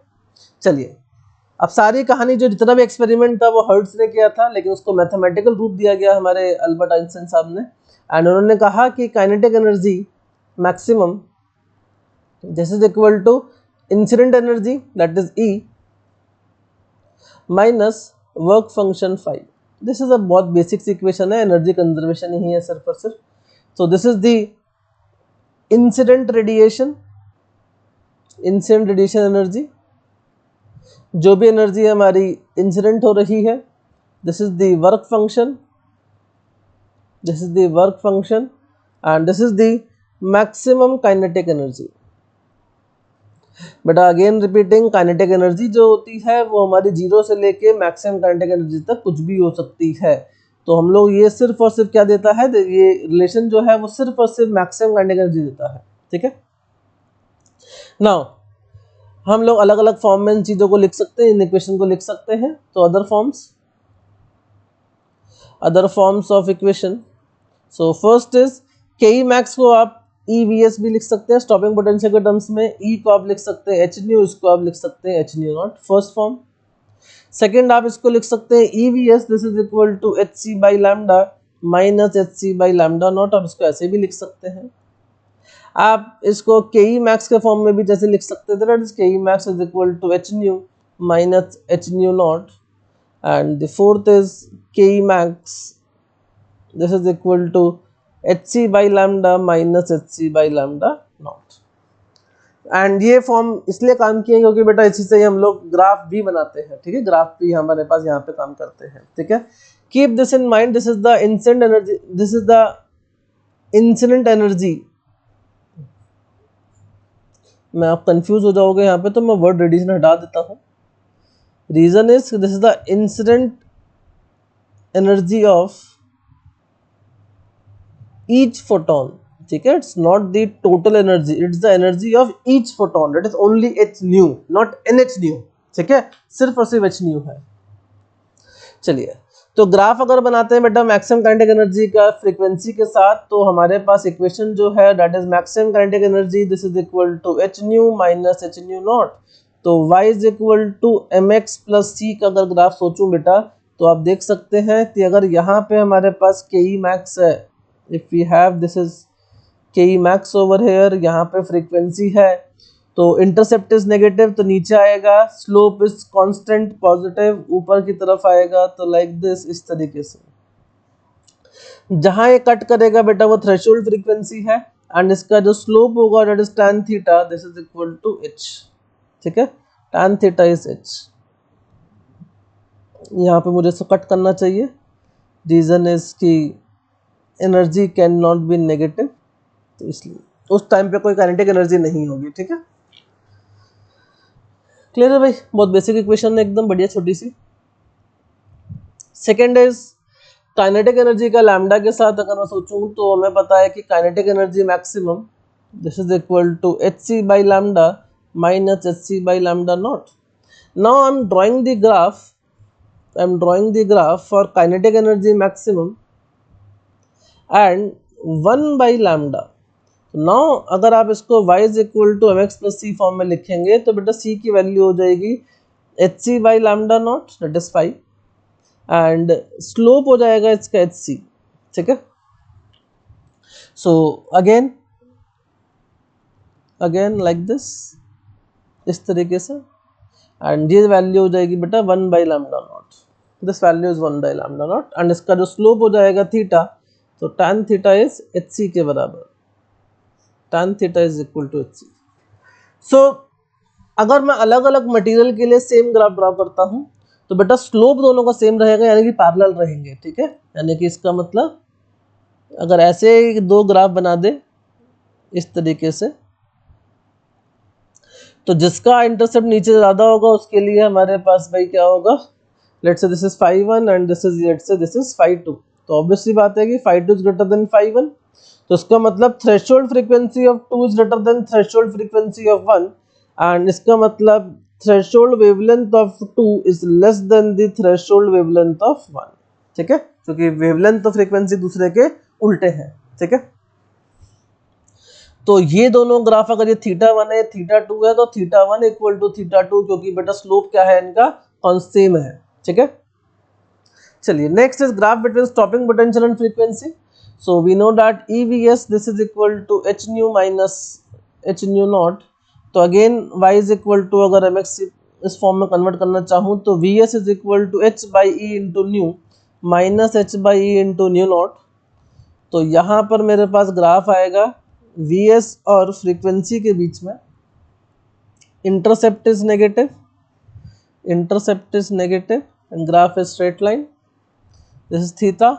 चलिए अब सारी कहानी, जो जितना भी एक्सपेरिमेंट था वो हर्ट्ज ने किया था, लेकिन उसको मैथमेटिकल रूप दिया गया हमारे अल्बर्ट आइंस्टाइन साहब ने, एंड उन्होंने कहा कि kinetic energy maximum this is equal to incident energy, that is E, minus work function phi. This is a बहुत basic equation है, एनर्जी कंजर्वेशन ही है सिर्फ और सिर्फ। so this is the incident radiation energy, जो भी एनर्जी हमारी incident हो रही है, this is the work function, and this is the maximum kinetic energy। But again repeating, kinetic energy जो होती है वो हमारी जीरो से लेके मैक्सिमम काइनेटिक एनर्जी तक कुछ भी हो सकती है, तो हम लोग ये सिर्फ और सिर्फ क्या देता है, ये रिलेशन जो है वो सिर्फ और सिर्फ मैक्सिमम काइनेटिक एनर्जी देता है, ठीक है। नाउ हम लोग अलग अलग फॉर्म में इन चीज़ों को लिख सकते हैं, इन इक्वेशन को लिख सकते हैं, तो other forms of equation. So first is K max को आप EVS भी लिख सकते हैं स्टॉपिंग पोटेंशियल के टर्म्स में, E को आप लिख सकते हैं hν, इसको आप लिख सकते हैं hν0, फर्स्ट फॉर्म। सेकंड आप इसको लिख सकते हैं EVS, this is equal to hc by lambda minus hc by lambda naught, और इसको ऐसे भी लिख सकते हैं। आप इसको के मैक्स के फॉर्म में भी जैसे लिख सकते थे, that is K max is equal to hν minus hν0, and the fourth is K max, this is equal to hc by lambda minus hc by lambda naught. And ये form इसलिए काम किए क्योंकि बेटा इसी से हम लोग ग्राफ भी बनाते हैं, ठीक है, ग्राफ भी हमारे पास यहाँ पे काम करते हैं, ठीक है। Keep this in mind, this is the incident energy, this is the incident energy. मैं आप कंफ्यूज हो जाओगे यहाँ पे, तो मैं वर्ड रेडिएशन हटा देता हूँ। Reason is this is the incident energy of each photon, ठीक है, it's not the total energy, it's the energy of each photon, that is only hν, not nhν, ठीक है, सिर्फ और सिर्फ hν है। चलिए तो ग्राफ अगर बनाते हैं बेटा मैक्सिमम काइनेटिक एनर्जी का फ्रीक्वेंसी के साथ, तो हमारे पास इक्वेशन जो है that is maximum kinetic energy, this is equal to hν minus hν0, तो y is equal to mx plus c का अगर ग्राफ सोचूं बेटा, तो आप देख सकते हैं कि अगर यहाँ पे हमारे पास के मैक्स है, if we have this is ke max over here, यहाँ पे फ्रीक्वेंसी है, तो इंटरसेप्ट इज नेगेटिव तो नीचे आएगा, स्लोप इज कांस्टेंट पॉजिटिव ऊपर की तरफ आएगा, तो लाइक दिस, इस तरीके से। जहां ये कट करेगा बेटा वो थ्रेशोल्ड फ्रीक्वेंसी है, एंड इसका जो स्लोप होगा that is tan theta, this is equal to h, ठीक है, tan थीटा इज h। यहाँ पे मुझे इसको कट करना चाहिए, रीजन इज कि energy can not be negative, तो इसलिए उस टाइम पे कोई काइनेटिक एनर्जी नहीं होगी, ठीक है। क्लियर है भाई, बहुत बेसिक इक्वेशन है एकदम बढ़िया छोटी सी। सेकेंड इज काइनेटिक एनर्जी का लैम्डा के साथ अगर मैं सोचूं, तो हमें पता है कि kinetic energy maximum, this is equal to hc by lambda minus hc by lambda naught. Now I am drawing the graph I am drawing the graph for kinetic energy maximum and 1/λ। Now अगर आप इसको y is equal to mx plus C form में लिखेंगे तो बेटा c की value हो जाएगी hc/λ0 that is 5 and slope हो जाएगा इसका hc, ठीक है। सो अगेन लाइक दिस, इस तरीके से, एंड ये वैल्यू हो जाएगी बेटा 1/λ0, दिस वैल्यू इज 1/λ0 एंड इसका जो स्लोप हो जाएगा थीटा, तो tan थीटा इज hc के बराबर, tan theta is equal to hc। So अगर मैं अलग अलग मटेरियल के लिए सेम ग्राफ ड्रॉ करता हूं तो बेटा स्लोप दोनों का सेम रहेगा, यानी कि पैरेलल रहेंगे, ठीक है। यानी कि इसका मतलब अगर ऐसे दो ग्राफ बना दे इस तरीके से, तो जिसका इंटरसेप्ट नीचे ज्यादा होगा उसके लिए हमारे पास भाई क्या होगा, let's say this is 5.1 and this is, let's say this is 5.2, तो ऑब्वियसली बात है कि 5.2 इज ग्रेटर देन 5.1, तो इसका मतलब threshold frequency of 2 is greater then threshold frequency of 1 and इसका मतलब threshold wavelength of 2 is less than the threshold wavelength of 1, ठीक है, क्योंकि वेवलेंथ तो फ्रीक्वेंसी दूसरे के उल्टे हैं, ठीक है। तो ये दोनों ग्राफ अगर ये θ1 है θ2 है तो θ1 इक्वल टू θ2, क्योंकि बेटा स्लोप क्या है इनका, सेम है, ठीक है। चलिए next is graph between stopping potential and frequency. So we know that EVS this is equal to h nu minus h nu naught, तो again y is equal to, अगर mx इस फॉर्म में कन्वर्ट करना चाहूँ तो VS is equal to h by E into nu minus h by E into nu naught. तो यहाँ पर मेरे पास ग्राफ आएगा VS और फ्रीक्वेंसी के बीच में, intercept is negative and graph is straight line, this is theta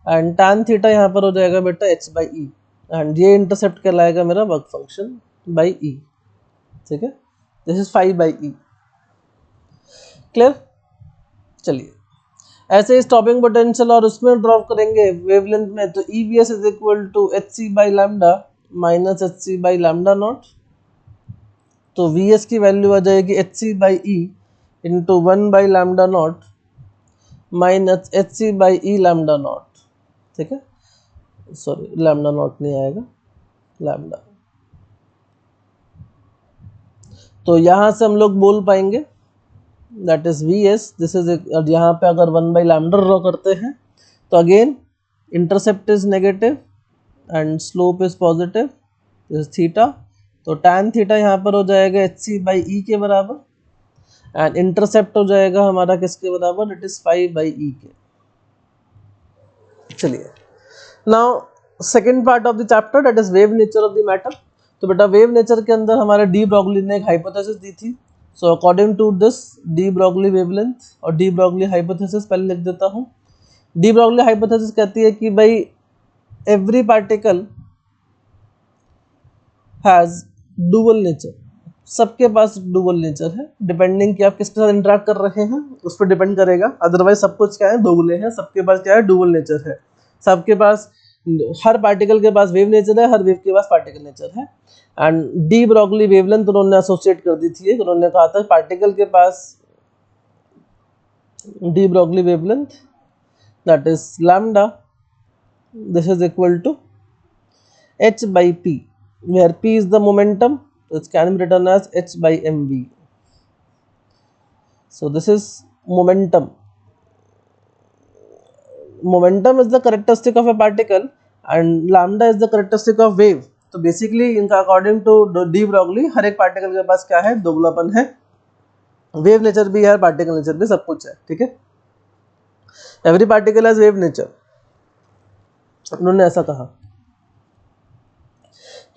and tan theta यहाँ पर हो जाएगा बेटा h बाई ई एंड ये इंटरसेप्ट कहलाएगा मेरा वर्क फंक्शन बाई ई, ठीक है, दिस इज 5/e, क्लियर। चलिए ऐसे ही स्टॉपिंग पोटेंशियल और उसमें ड्रॉप करेंगे वेवलेंथ में, तो EVS is equal to hc/λ minus hc/λ0, तो VS की वैल्यू आ जाएगी hc/e इंटू 1/λ0 माइनस hc/e/λ0, ठीक है, सॉरी λ0 नहीं आएगा, लैम्डा। तो यहाँ से हम लोग बोल पाएंगे that is VS, this is, यहाँ पे अगर 1/λ ड्रॉ करते हैं तो again intercept is negative and slope is positive, this is theta, तो tan थीटा यहाँ पर हो जाएगा hc/e के बराबर एंड इंटरसेप्ट हो जाएगा हमारा किसके बराबर, इट इज 5/e के। चलिए now second part of the chapter that is wave nature of the matter. तो बेटा वेव नेचर के अंदर हमारे डी ब्रॉगली ने एक हाइपोथेसिस दी थी। So according to this de Broglie wavelength और डी ब्रॉगली हाइपोथेसिस पहले लिख देता हूँ। डी ब्रॉगली हाइपोथेसिस कहती है कि भाई every particle has dual nature, सबके पास डुअल नेचर है, डिपेंडिंग कि आप किसके साथ इंटरेक्ट कर रहे हैं उस पर डिपेंड करेगा, अदरवाइज सब कुछ क्या है, दोगुले हैं, सबके पास क्या है, डुअल नेचर है, सबके पास, हर पार्टिकल के पास वेव नेचर है, हर वेव के पास पार्टिकल नेचर है। एंड डी ब्रॉगली वेवलेंथ उन्होंने एसोसिएट कर दी थी, उन्होंने कहा था पार्टिकल के पास de Broglie wavelength that is lambda, this is equal to h by p, where p is the momentum, so it can be written as h by mv. So this is momentum. Momentum is the characteristic of a particle and lambda is the characteristic of wave. तो basically इनका according to de Broglie हर एक particle के पास क्या है, दोगलापन है, wave nature भी है, particle nature भी, सब कुछ है, ठीक है। Every particle has wave nature, उन्होंने ऐसा कहा।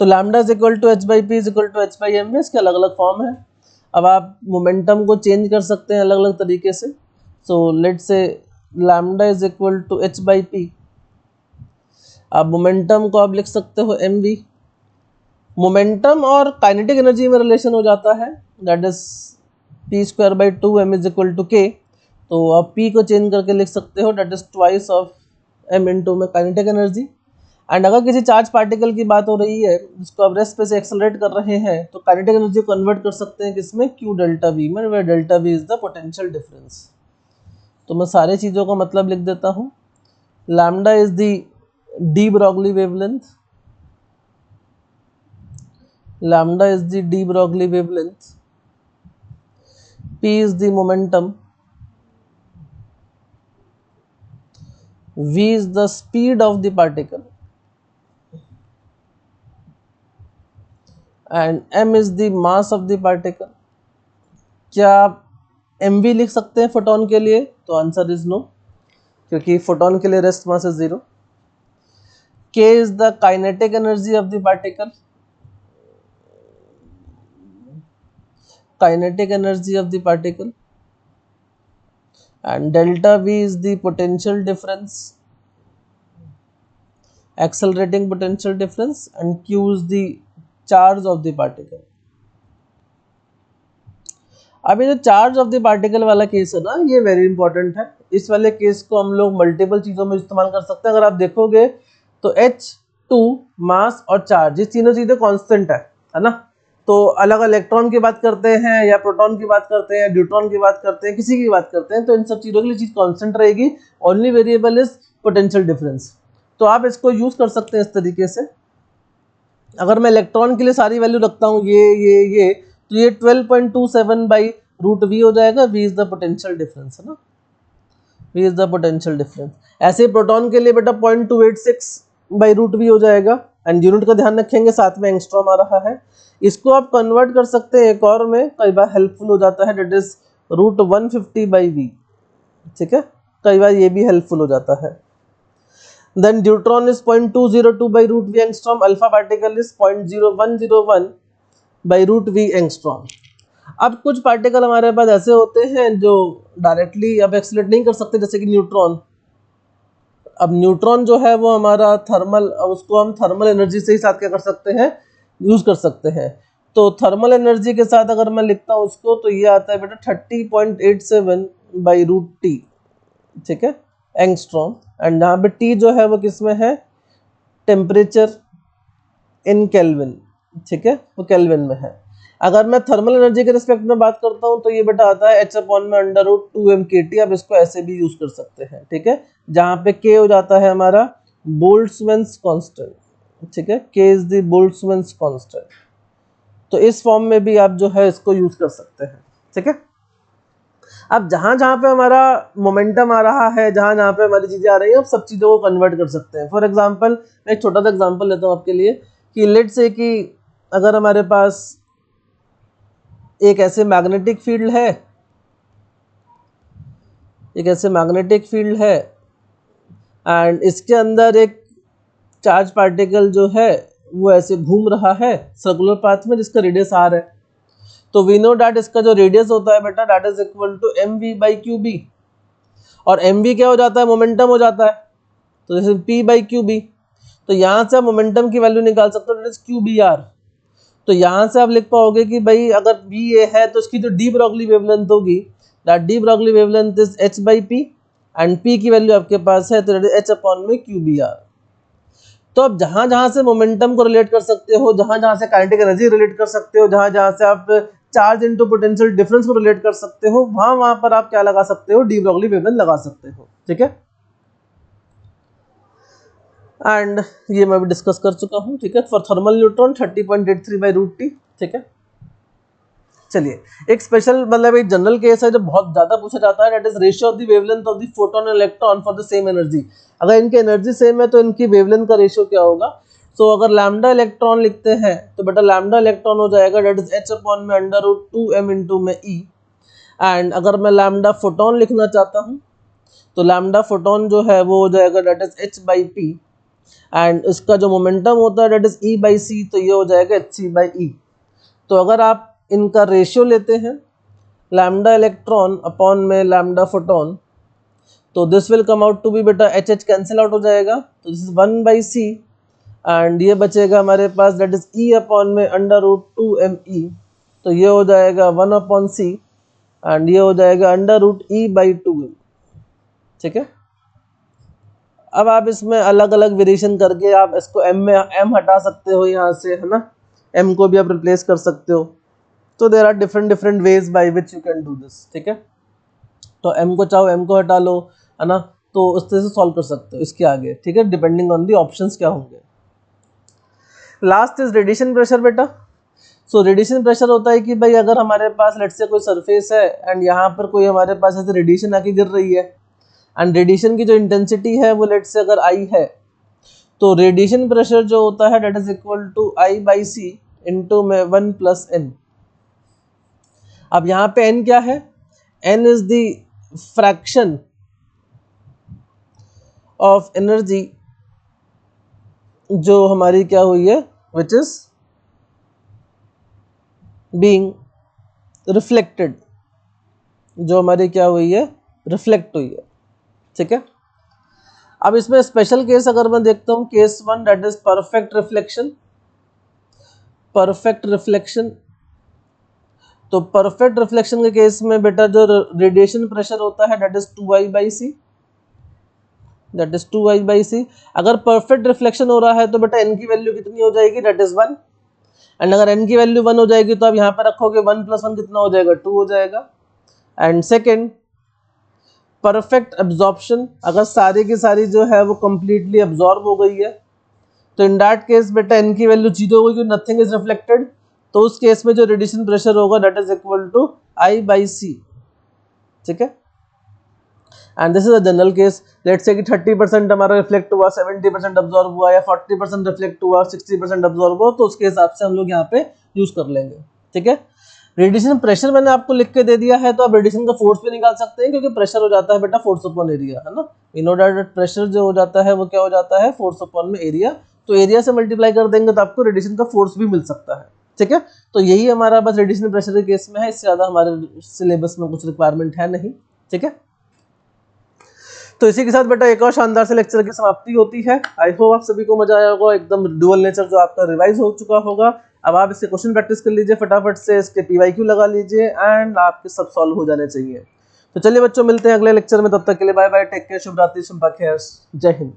तो lambda is equal to h by p is equal to h by m, इसके अलग अलग फॉर्म है। अब आप मोमेंटम को चेंज कर सकते हैं अलग अलग तरीके से। So let's say lambda is equal to h by P, आप मोमेंटम को आप लिख सकते हो mv। मोमेंटम और काइनेटिक एनर्जी में रिलेशन हो जाता है, that is p square by 2 m is equal to k। तो आप p को चेंज करके लिख सकते हो that is twice of m into में काइनेटिक एनर्जी। एंड अगर किसी चार्ज पार्टिकल की बात हो रही है जिसको आप रेस्ट पे से एक्सेलरेट कर रहे हैं तो काइनेटिक एनर्जी को कन्वर्ट कर सकते हैं किसमें, q डेल्टा v में, where delta v is the potential difference. तो मैं सारी चीज़ों का मतलब लिख देता हूँ। Lambda is the de Broglie wavelength, lambda is the de Broglie wavelength, p is the momentum, v is the speed of the particle, and m is the mass of the particle. क्या आप mv लिख सकते हैं photon के लिए? तो answer is no, क्योंकि photon के लिए rest mass is 0. k is the kinetic energy of the particle, kinetic energy of the particle, and delta v is the potential difference, accelerating potential difference, and q is the charge of the particle. अब ये जो charge of the particle वाला case है ना, ये very important है. इस वाले केस को हम लोग मल्टीपल चीज़ों में इस्तेमाल कर सकते हैं. अगर आप देखोगे तो H2, मास और चार्ज, ये तीनों चीज़ें कांस्टेंट है ना. तो अलग इलेक्ट्रॉन की बात करते हैं या प्रोटॉन की बात करते हैं, न्यूट्रॉन की बात करते हैं, किसी की बात करते हैं, तो इन सब चीज़ों के लिए चीज़ कांस्टेंट रहेगी. Only variable is potential difference. तो आप इसको यूज़ कर सकते हैं इस तरीके से. अगर मैं इलेक्ट्रॉन के लिए सारी वैल्यू रखता हूँ ये तो ये 12.27 बाई रूट वी हो जाएगा. V is the potential difference, है ना, V is the potential difference. ऐसे प्रोटॉन के लिए बेटा 0.286 बाई रूट वी हो जाएगा. एंड यूनिट का ध्यान रखेंगे, साथ में एंगस्ट्रॉम आ रहा है. इसको आप कन्वर्ट कर सकते हैं एक और में, कई बार हेल्पफुल हो जाता है, that is root 150 by V. ठीक है, कई बार ये भी हेल्पफुल हो जाता है. Then deuteron is 0.202 by root v angstrom, alpha particle is 0.0101 by root v angstrom. अब कुछ पार्टिकल हमारे पास ऐसे होते हैं जो डायरेक्टली अब एक्सीलरेट नहीं कर सकते, जैसे कि न्यूट्रॉन. अब न्यूट्रॉन जो है वो हमारा थर्मल, उसको हम थर्मल एनर्जी से ही साथ क्या कर सकते हैं, यूज कर सकते हैं. तो थर्मल एनर्जी के साथ अगर मैं लिखता हूँ उसको, तो ये आता है बेटा 30.87 बाई रूट टी. ठीक है, एंगस्ट्रॉम. एंड यहाँ पे टी जो है वो किस में है, टेम्परेचर इन केल्विन. ठीक है, वो केल्विन में है. अगर मैं थर्मल एनर्जी के रिस्पेक्ट में बात करता हूँ तो ये बेटा आता है h अपॉन में अंडर रूट 2m/kT. आप इसको ऐसे भी यूज कर सकते हैं. ठीक है, जहाँ पे k हो जाता है हमारा बोल्ट्जमैन्स कांस्टेंट. ठीक है, k इज द बोल्ट्जमैन्स कांस्टेंट. तो इस फॉर्म में भी आप जो है इसको यूज कर सकते हैं. ठीक है, अब जहाँ जहाँ पे हमारा मोमेंटम आ रहा है, जहाँ जहाँ पे हमारी चीज़ें आ रही हैं, आप सब चीज़ों को कन्वर्ट कर सकते हैं. फॉर एग्जांपल मैं एक छोटा सा एग्जांपल लेता हूँ आपके लिए कि लेट्स से कि अगर हमारे पास एक ऐसे मैग्नेटिक फील्ड है, एंड इसके अंदर एक चार्ज पार्टिकल जो है वो ऐसे घूम रहा है सर्कुलर पाथ में, जिसका रेडियस r है. तो वी नो डैट इसका जो रेडियस होता है बेटा, that is equal to mv by Q B. और mv क्या हो जाता है, मोमेंटम हो जाता है. तो जैसे p बाई क्यू बी. तो यहाँ से आप मोमेंटम की वैल्यू निकाल सकते हो, that is Q B R. तो यहाँ से आप लिख पाओगे कि भाई अगर b ये है तो इसकी जो डी ब्रॉगली वेवलेंथ होगी, that D Broglie wavelength is h by P. And p की वैल्यू आपके पास है, तो दैट इज h अपॉन में क्यू बी आर. तो आप जहाँ जहाँ से मोमेंटम को रिलेट कर सकते हो, जहाँ जहाँ से काइनेटिक एनर्जी रिलेट कर सकते हो, जहाँ जहाँ से आप चार्ज इनटू पोटेंशियल डिफरेंस को रिलेट कर सकते हो, वहाँ पर आप क्या लगा सकते हो, डी ब्रॉगली वेवलेंथ लगा सकते हो. ठीक है, एंड ये मैं भी डिस्कस कर चुका हूँ. ठीक है, for thermal neutron 30.83 by root T. ठीक है, चलिए एक स्पेशल मतलब एक जनरल केस है जो बहुत ज्यादा पूछा जाता है, that is ratio of the wavelength of the photon and electron for the same energy. अगर इनकी एनर्जी सेम है तो इनकी वेवलेंथ का रेशियो क्या होगा. सो अगर लैम्डा इलेक्ट्रॉन लिखते हैं तो बेटा लैम्डा इलेक्ट्रॉन हो जाएगा, दैट इज h अपॉन में अंडर रूट 2m इंटू में e. एंड अगर मैं लैम्डा फोटोन लिखना चाहता हूँ तो लैम्डा फोटोन जो है वो हो जाएगा, that is h by P. And इसका जो मोमेंटम होता है दैट इज e बाई सी, तो ये हो जाएगा hc बाई ई. तो अगर आप इनका रेशियो लेते हैं लैम्डा इलेक्ट्रॉन अपॉन में लैम्डा फोटोन, तो this will come out to be बेटा h कैंसिल आउट हो जाएगा, तो this is 1 by C. And ये बचेगा हमारे पास, दैट इज e अपॉन में अंडर रूट 2me. तो ये हो जाएगा 1 अपॉन सी. एंड ये हो जाएगा under root e by 2m. ठीक है, अब आप इसमें अलग अलग वेरिएशन करके आप इसको m में m हटा सकते हो यहाँ से, है ना, m को भी आप रिप्लेस कर सकते हो. तो there are different ways by which you can do this. ठीक है, तो m को चाहो m को हटा लो, है ना, तो उस तरह से सॉल्व कर सकते हो इसके आगे, ठीक है, डिपेंडिंग ऑन दी ऑप्शंस क्या होंगे। लास्ट इज रेडिएशन प्रेशर बेटा। सो रेडिएशन प्रेशर होता है कि भाई अगर हमारे पास लेट्स से कोई सरफेस है एंड यहाँ पर कोई हमारे पास ऐसे रेडिएशन आके गिर रही है एंड रेडिएशन की जो इंटेंसिटी है वो लेट्स से अगर आई है, तो रेडिएशन प्रेशर जो होता है that is equal to I by C into में 1 प्लस एन। अब यहाँ पे n क्या है, n is the fraction of energy जो हमारी क्या हुई है, विच इज बीइंग रिफ्लेक्टेड, जो हमारी क्या हुई है, रिफ्लेक्ट हुई है, ठीक है। अब इसमें स्पेशल केस अगर मैं देखता हूँ, case 1 that is perfect reflection. Perfect reflection, तो परफेक्ट रिफ्लेक्शन के केस में बेटा जो रेडिएशन प्रेशर होता है that is 2i by c, that is 2i by c. अगर परफेक्ट रिफ्लेक्शन हो रहा है तो बेटा n की वैल्यू कितनी हो जाएगी, दैट इज 1। एंड अगर n की वैल्यू 1 हो जाएगी तो आप यहाँ पर रखोगे 1 प्लस 1 कितना हो जाएगा, 2 हो जाएगा। एंड सेकेंड परफेक्ट एब्जॉर्प्शन, अगर सारी की सारी जो है वो कंप्लीटली एब्जॉर्ब हो गई है तो इन दैट केस बेटा n की वैल्यू 0 होगी, नथिंग इज रिफ्लेक्टेड, तो उस केस में जो रेडिएशन प्रेशर होगा that is equal to I by c, ठीक है। And this is a general case, let's say कि 30% हमारा रिफ्लेक्ट हुआ, 70% अब्जॉर्ब हुआ या 40% रिफ्लेक्ट हुआ, 60% अब्जॉर्ब हुआ, तो उसके हिसाब से हम लोग यहाँ पे यूज कर लेंगे, ठीक है। रेडिएशन प्रेशर मैंने आपको लिख के दे दिया है, तो आप रेडिएशन का फोर्स भी निकाल सकते हैं क्योंकि प्रेशर हो जाता है बेटा फोर्स अपॉन एरिया, है ना। वी नो दैट प्रेशर जो हो जाता है वो क्या हो जाता है, फोर्स अपॉन में एरिया, तो एरिया से मल्टीप्लाई कर देंगे तो आपको रेडिएशन का फोर्स भी मिल सकता है, ठीक है। तो यही हमारा बस रेडिएशन प्रेशर के केस में है, इससे ज्यादा हमारे सिलेबस में कुछ रिक्वायरमेंट है नहीं, ठीक है। तो इसी के साथ बेटा एक और शानदार से लेक्चर की समाप्ति होती है। आई होप आप सभी को मजा आया होगा, एकदम डुअल नेचर जो आपका रिवाइज हो चुका होगा। अब आप इसके क्वेश्चन प्रैक्टिस कर लीजिए फटाफट से, इसके PYQ लगा लीजिए एंड आपके सब सॉल्व हो जाने चाहिए। तो चलिए बच्चों, मिलते हैं अगले लेक्चर में, तब तक के लिए बाय बाय, टेक केयर, शुभ रात्रि, शुभ खैर, जय हिंद।